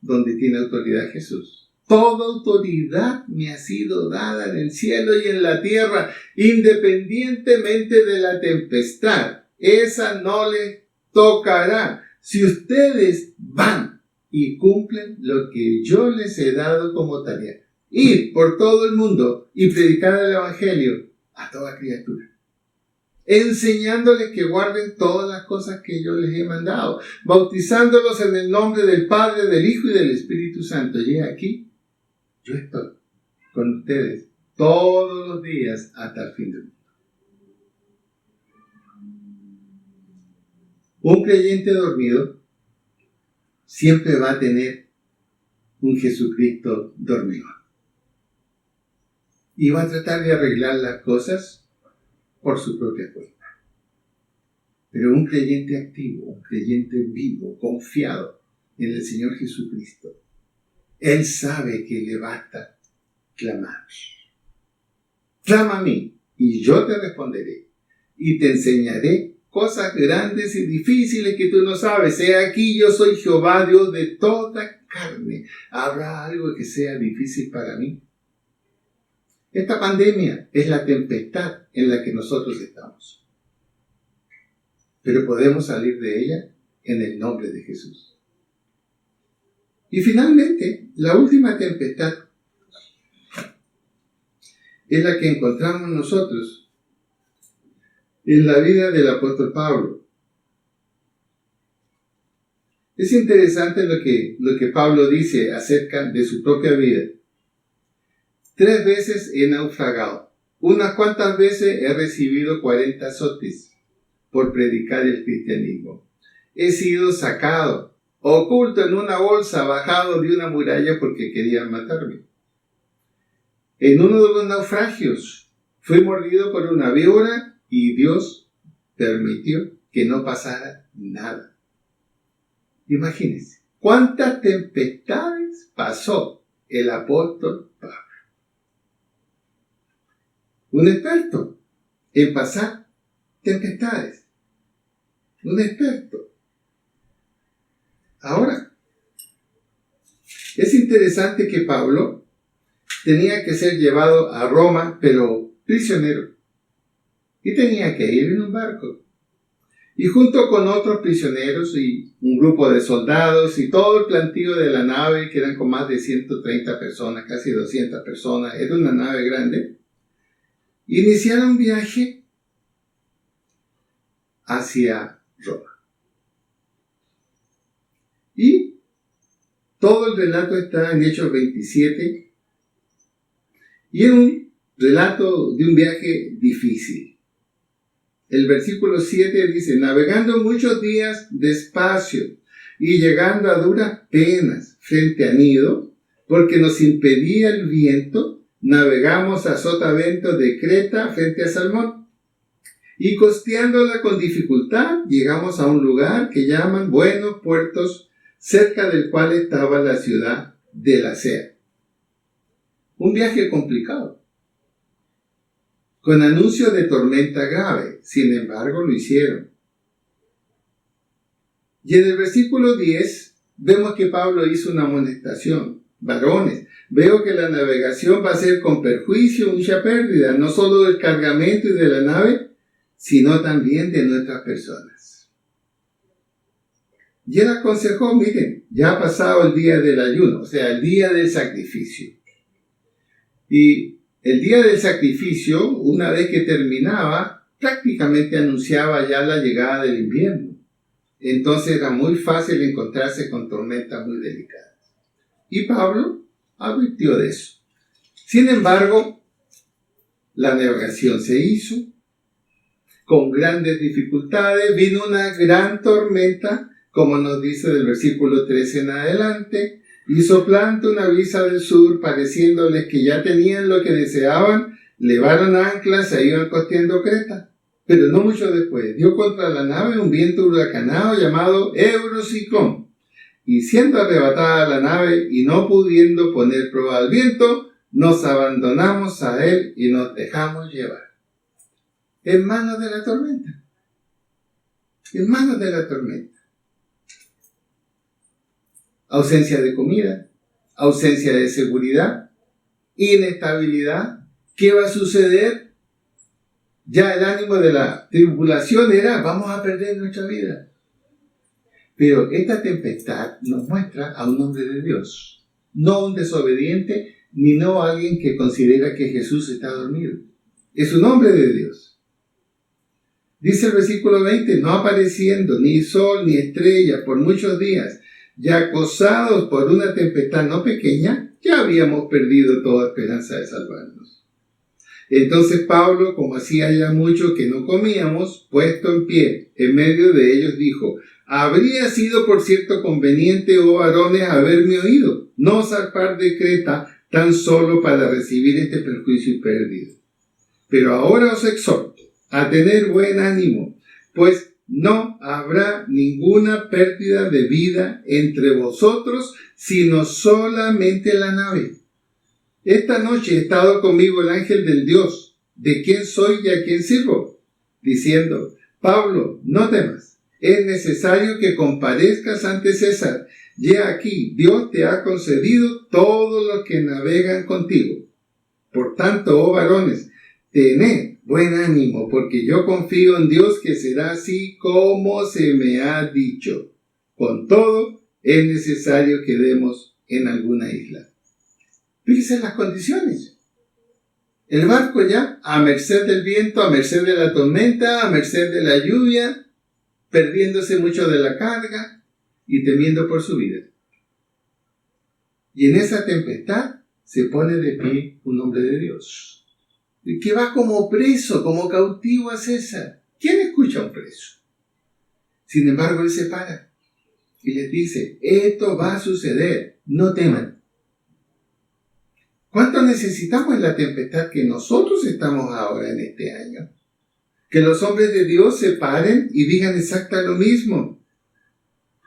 donde tiene autoridad Jesús. Toda autoridad me ha sido dada en el cielo y en la tierra, independientemente de la tempestad. Esa no les tocará. Si ustedes van y cumplen lo que yo les he dado como tarea, ir por todo el mundo y predicar el Evangelio a toda criatura, enseñándoles que guarden todas las cosas que yo les he mandado, bautizándolos en el nombre del Padre, del Hijo y del Espíritu Santo. Y aquí, yo estoy con ustedes todos los días hasta el fin del mundo. Un creyente dormido siempre va a tener un Jesucristo dormido. Y va a tratar de arreglar las cosas por su propia cuenta. Pero un creyente activo, un creyente vivo, confiado en el Señor Jesucristo, Él sabe que le basta clamar. Clama a mí y yo te responderé y te enseñaré cosas grandes y difíciles que tú no sabes. He aquí, yo soy Jehová, Dios de toda carne. ¿Habrá algo que sea difícil para mí? Esta pandemia es la tempestad en la que nosotros estamos. Pero podemos salir de ella en el nombre de Jesús. Y finalmente, la última tempestad es la que encontramos nosotros en la vida del apóstol Pablo. Es interesante lo que Pablo dice acerca de su propia vida. 3 veces he naufragado. Unas cuantas veces he recibido 40 azotes por predicar el cristianismo. He sido sacado, oculto en una bolsa, bajado de una muralla porque querían matarme. En uno de los naufragios fui mordido por una víbora y Dios permitió que no pasara nada. Imagínense, ¿cuántas tempestades pasó el apóstol Pablo? Un experto en pasar tempestades. Un experto. Ahora, es interesante que Pablo tenía que ser llevado a Roma, pero prisionero. Y tenía que ir en un barco. Y junto con otros prisioneros y un grupo de soldados y todo el plantío de la nave, que eran con más de 130 personas, casi 200 personas, era una nave grande, iniciaron un viaje hacia Roma. Y todo el relato está en Hechos 27 y es un relato de un viaje difícil. El versículo 7 dice: navegando muchos días despacio y llegando a duras penas frente a Gnido, porque nos impedía el viento, navegamos a sotavento de Creta frente a Salmón. Y costeándola con dificultad, llegamos a un lugar que llaman Buenos Puertos, cerca del cual estaba la ciudad de Lasea. Un viaje complicado, con anuncio de tormenta grave. Sin embargo, lo hicieron. Y en el versículo 10 vemos que Pablo hizo una amonestación. Varones, veo que la navegación va a ser con perjuicio, mucha pérdida, no solo del cargamento y de la nave, sino también de nuestras personas. Y él aconsejó, miren, ya ha pasado el día del ayuno, o sea, el día del sacrificio. Y el día del sacrificio, una vez que terminaba, prácticamente anunciaba ya la llegada del invierno. Entonces era muy fácil encontrarse con tormentas muy delicadas. Y Pablo advirtió de eso. Sin embargo, la navegación se hizo con grandes dificultades. Vino una gran tormenta, como nos dice del versículo 13 en adelante, y soplando una brisa del sur, pareciéndoles que ya tenían lo que deseaban, levaron anclas e iban costeando Creta. Pero no mucho después, dio contra la nave un viento huracanado llamado Eurociclón, y siendo arrebatada la nave y no pudiendo poner prueba al viento, nos abandonamos a él y nos dejamos llevar. En manos de la tormenta. En manos de la tormenta. Ausencia de comida, ausencia de seguridad, inestabilidad. ¿Qué va a suceder? Ya el ánimo de la tribulación era, vamos a perder nuestra vida. Pero esta tempestad nos muestra a un hombre de Dios, no un desobediente, ni no alguien que considera que Jesús está dormido. Es un hombre de Dios. Dice el versículo 20, no apareciendo ni sol ni estrella por muchos días, ya acosados por una tempestad no pequeña, ya habíamos perdido toda esperanza de salvarnos. Entonces Pablo, como hacía ya mucho que no comíamos, puesto en pie en medio de ellos, dijo, habría sido por cierto conveniente, oh varones, haberme oído, no zarpar de Creta tan solo para recibir este perjuicio y pérdida. Pero ahora os exhorto a tener buen ánimo, pues no habrá ninguna pérdida de vida entre vosotros, sino solamente la nave. Esta noche ha estado conmigo el ángel del Dios, de quien soy y a quien sirvo, diciendo, Pablo, no temas, es necesario que comparezcas ante César. Y aquí, Dios te ha concedido todos los que navegan contigo. Por tanto, oh varones, tened buen ánimo, porque yo confío en Dios que será así como se me ha dicho. Con todo, es necesario que demos en alguna isla. Fíjense las condiciones. El barco ya a merced del viento, a merced de la tormenta, a merced de la lluvia, perdiéndose mucho de la carga y temiendo por su vida. Y en esa tempestad se pone de pie un hombre de Dios, que va como preso, como cautivo a César. ¿Quién escucha a un preso? Sin embargo, él se para y les dice, esto va a suceder, no teman. ¿Cuánto necesitamos en la tempestad que nosotros estamos ahora en este año? Que los hombres de Dios se paren y digan exactamente lo mismo.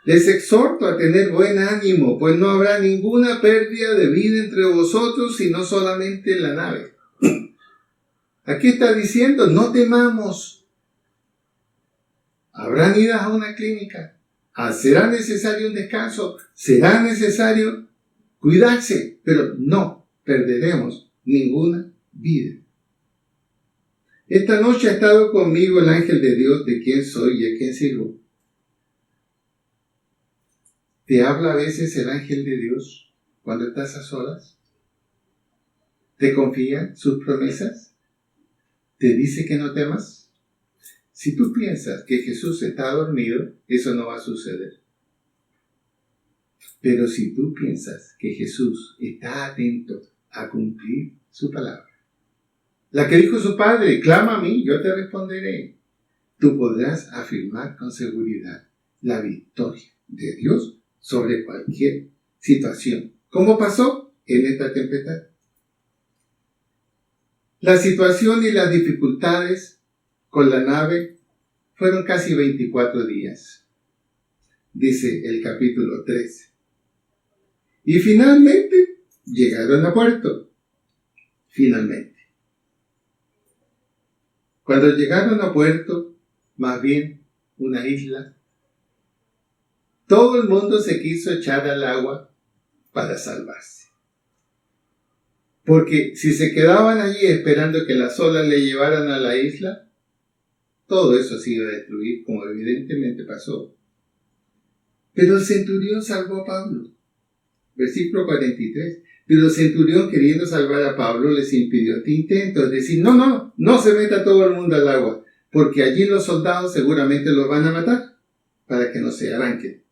Les exhorto a tener buen ánimo, pues no habrá ninguna pérdida de vida entre vosotros, sino solamente en la nave. Aquí está diciendo, no temamos. Habrán idas a una clínica. Será necesario un descanso. Será necesario cuidarse, pero no perderemos ninguna vida. Esta noche ha estado conmigo el ángel de Dios, de quien soy y a quien sirvo. ¿Te habla a veces el ángel de Dios cuando estás a solas? ¿Te confía sus promesas? ¿Te dice que no temas? Si tú piensas que Jesús está dormido, eso no va a suceder. Pero si tú piensas que Jesús está atento a cumplir su palabra, la que dijo su Padre, clama a mí, yo te responderé, tú podrás afirmar con seguridad la victoria de Dios sobre cualquier situación. ¿Cómo pasó en esta tempestad? La situación y las dificultades con la nave fueron casi 24 días, dice el capítulo 13. Y finalmente llegaron a puerto. Finalmente. Cuando llegaron a puerto, más bien una isla, todo el mundo se quiso echar al agua para salvarse. Porque si se quedaban allí esperando que las olas le llevaran a la isla, todo eso se iba a destruir, como evidentemente pasó. Pero el centurión salvó a Pablo. Versículo 43. Pero el centurión, queriendo salvar a Pablo, les impidió este intento. Es decir, no se meta todo el mundo al agua, porque allí los soldados seguramente los van a matar, para que no se arranquen.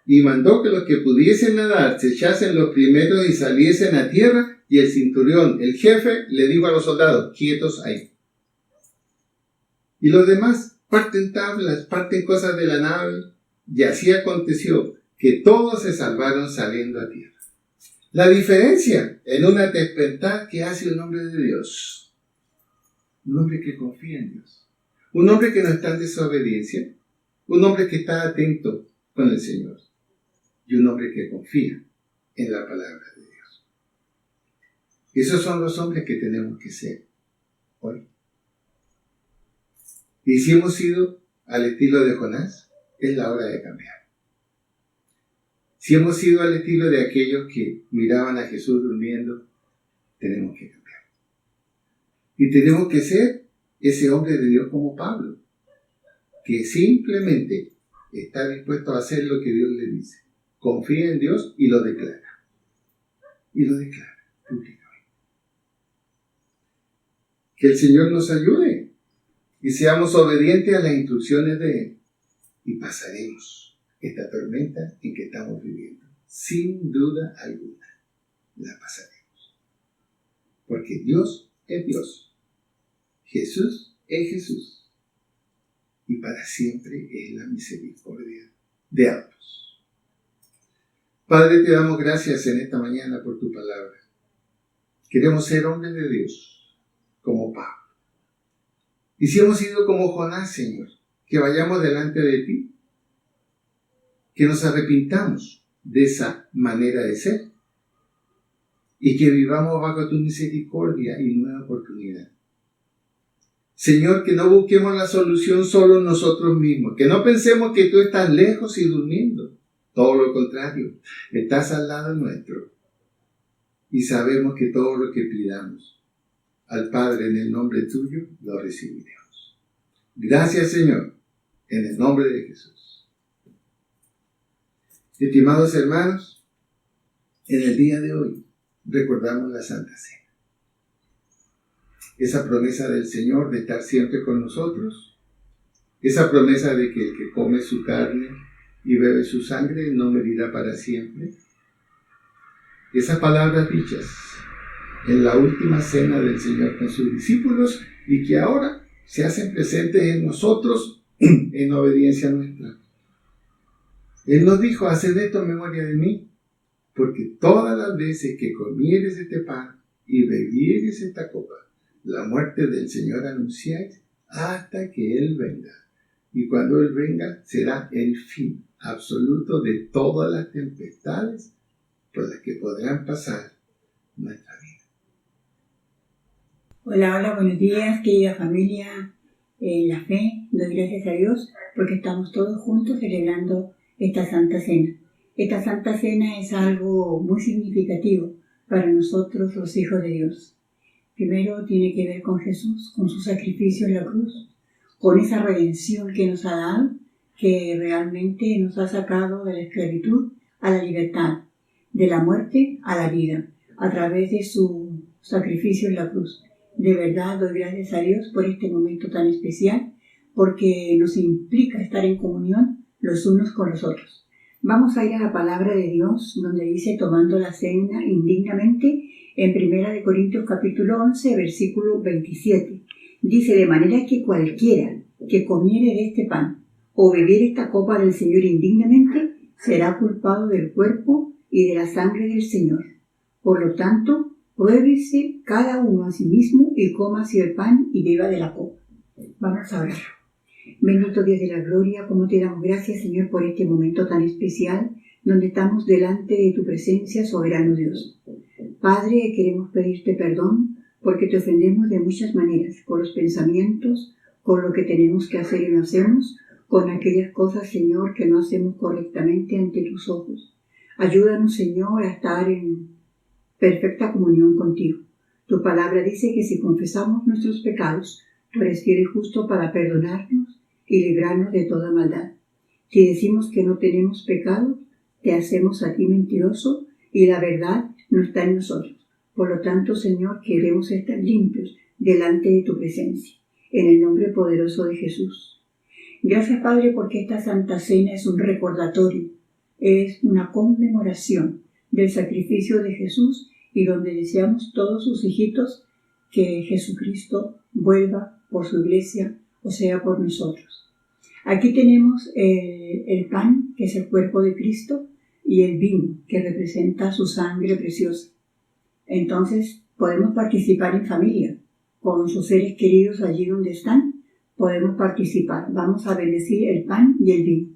Y mandó que los que pudiesen nadar se echasen los primeros y saliesen a tierra, y el centurión, el jefe, le dijo a los soldados, quietos ahí. Y los demás parten tablas, parten cosas de la nave, y así aconteció que todos se salvaron saliendo a tierra. La diferencia en una tempestad que hace un hombre de Dios, un hombre que confía en Dios, un hombre que no está en desobediencia, un hombre que está atento con el Señor y un hombre que confía en la palabra de Dios. Esos son los hombres que tenemos que ser hoy. Y si hemos ido al estilo de Jonás, es la hora de cambiar. Si hemos ido al estilo de aquellos que miraban a Jesús durmiendo, tenemos que cambiar. Y tenemos que ser ese hombre de Dios como Pablo, que simplemente está dispuesto a hacer lo que Dios le dice. Confía en Dios y lo declara. Y lo declara públicamente. Que el Señor nos ayude y seamos obedientes a las instrucciones de Él. Y pasaremos esta tormenta en que estamos viviendo. Sin duda alguna, la pasaremos. Porque Dios es Dios. Jesús es Jesús. Y para siempre es la misericordia de ambos. Padre, te damos gracias en esta mañana por tu palabra. Queremos ser hombres de Dios, como Pablo. Y si hemos sido como Jonás, Señor, que vayamos delante de ti, que nos arrepintamos de esa manera de ser y que vivamos bajo tu misericordia y nueva oportunidad. Señor, que no busquemos la solución solo nosotros mismos, que no pensemos que tú estás lejos y durmiendo. Todo lo contrario, estás al lado nuestro y sabemos que todo lo que pidamos al Padre en el nombre tuyo, lo recibiremos. Gracias, Señor, en el nombre de Jesús. Estimados hermanos, en el día de hoy recordamos la Santa Cena. Esa promesa del Señor de estar siempre con nosotros, esa promesa de que el que come su carne y bebe su sangre no morirá para siempre. Esas palabras dichas en la última cena del Señor con sus discípulos y que ahora se hacen presentes en nosotros en obediencia nuestra. Él nos dijo, haced esto en memoria de mí, porque todas las veces que comieres este pan y bebieres esta copa, la muerte del Señor anunciáis hasta que Él venga. Y cuando Él venga, será el fin absoluto de todas las tempestades por las que podrán pasar nuestra vida. Hola, buenos días, querida familia en la fe. Doy gracias a Dios porque estamos todos juntos celebrando esta Santa Cena. Esta Santa Cena es algo muy significativo para nosotros los hijos de Dios. Primero tiene que ver con Jesús, con su sacrificio en la cruz, con esa redención que nos ha dado, que realmente nos ha sacado de la esclavitud a la libertad, de la muerte a la vida, a través de su sacrificio en la cruz. De verdad doy gracias a Dios por este momento tan especial, porque nos implica estar en comunión los unos con los otros. Vamos a ir a la palabra de Dios, donde dice, tomando la cena indignamente, en 1 Corintios capítulo 11, versículo 27. Dice, de manera que cualquiera que comiere de este pan o bebiere esta copa del Señor indignamente, será culpado del cuerpo y de la sangre del Señor. Por lo tanto, pruébese cada uno a sí mismo y coma así el pan y beba de la copa. Vamos a orar. Bendito Dios de la gloria, como te damos gracias, Señor, por este momento tan especial, donde estamos delante de tu presencia, soberano Dios. Padre, queremos pedirte perdón, porque te ofendemos de muchas maneras, con los pensamientos, con lo que tenemos que hacer y no hacemos, con aquellas cosas, Señor, que no hacemos correctamente ante tus ojos. Ayúdanos, Señor, a estar en perfecta comunión contigo. Tu palabra dice que si confesamos nuestros pecados, Tú eres fiel y justo para perdonarnos y librarnos de toda maldad. Si decimos que no tenemos pecado, te hacemos a ti mentiroso y la verdad no está en nosotros. Por lo tanto, Señor, queremos estar limpios delante de tu presencia. En el nombre poderoso de Jesús. Gracias, Padre, porque esta Santa Cena es un recordatorio, es una conmemoración del sacrificio de Jesús y donde deseamos todos sus hijitos que Jesucristo vuelva por su iglesia, o sea, por nosotros. Aquí tenemos el pan, que es el cuerpo de Cristo, y el vino, que representa su sangre preciosa. Entonces, podemos participar en familia, con sus seres queridos allí donde están, podemos participar. Vamos a bendecir el pan y el vino.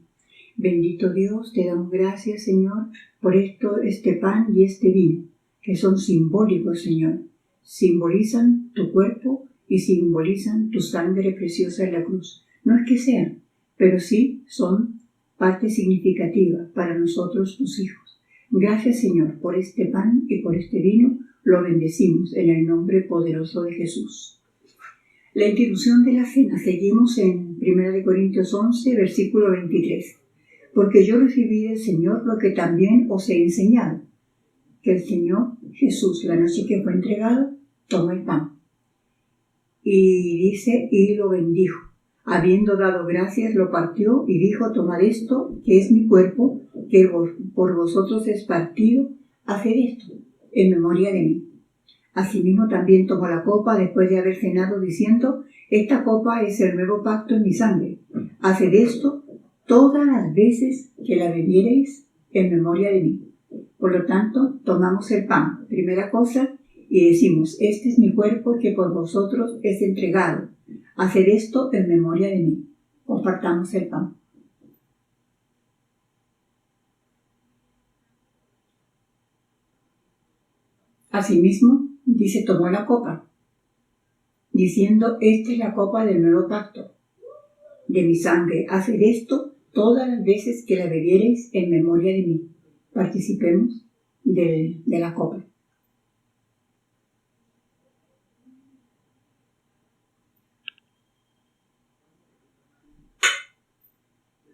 Bendito Dios, te damos gracias, Señor, por este pan y este vino, que son simbólicos, Señor. Simbolizan tu cuerpo y simbolizan tu sangre preciosa en la cruz. No es que sean, pero sí son parte significativa para nosotros, tus hijos. Gracias, Señor, por este pan y por este vino. Lo bendecimos en el nombre poderoso de Jesús. La institución de la cena, seguimos en 1 Corintios 11, versículo 23. Porque yo recibí del Señor lo que también os he enseñado, que el Señor Jesús, la noche que fue entregado, tomó el pan. Y dice, y lo bendijo. Habiendo dado gracias, lo partió y dijo, tomad esto, que es mi cuerpo, que por vosotros es partido, haced esto en memoria de mí. Asimismo también tomó la copa después de haber cenado, diciendo, esta copa es el nuevo pacto en mi sangre. Haced esto todas las veces que la bebiereis en memoria de mí. Por lo tanto, tomamos el pan, primera cosa, y decimos, este es mi cuerpo que por vosotros es entregado. Haced esto en memoria de mí. Compartamos el pan. Asimismo, dice, tomó la copa, diciendo, esta es la copa del nuevo pacto de mi sangre. Haced esto todas las veces que la bebiereis en memoria de mí. Participemos de la copa.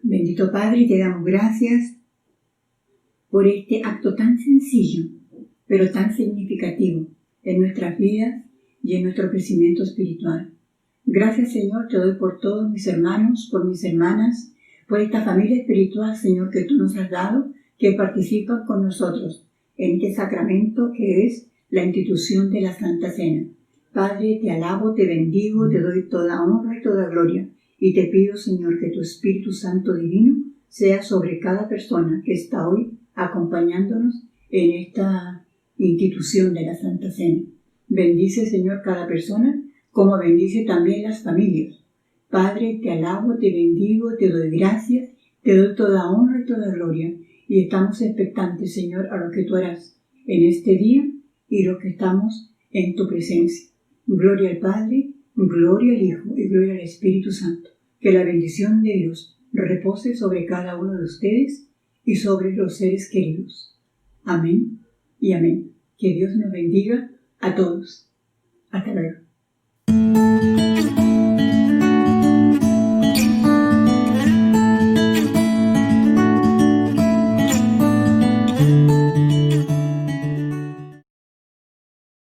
Bendito Padre, te damos gracias por este acto tan sencillo, pero tan significativo en nuestras vidas y en nuestro crecimiento espiritual. Gracias, Señor, te doy por todos mis hermanos, por mis hermanas, por esta familia espiritual, Señor, que tú nos has dado, que participan con nosotros en este sacramento que es la institución de la Santa Cena. Padre, te alabo, te bendigo, te doy toda honra y toda gloria, y te pido, Señor, que tu Espíritu Santo Divino sea sobre cada persona que está hoy acompañándonos en esta institución de la Santa Cena. Bendice, Señor, cada persona, como bendice también las familias. Padre, te alabo, te bendigo, te doy gracias, te doy toda honra y toda gloria, y estamos expectantes, Señor, a lo que tú harás en este día y lo que estamos en tu presencia. Gloria al Padre, gloria al Hijo y gloria al Espíritu Santo. Que la bendición de Dios repose sobre cada uno de ustedes y sobre los seres queridos. Amén y amén. Que Dios nos bendiga a todos. Hasta luego.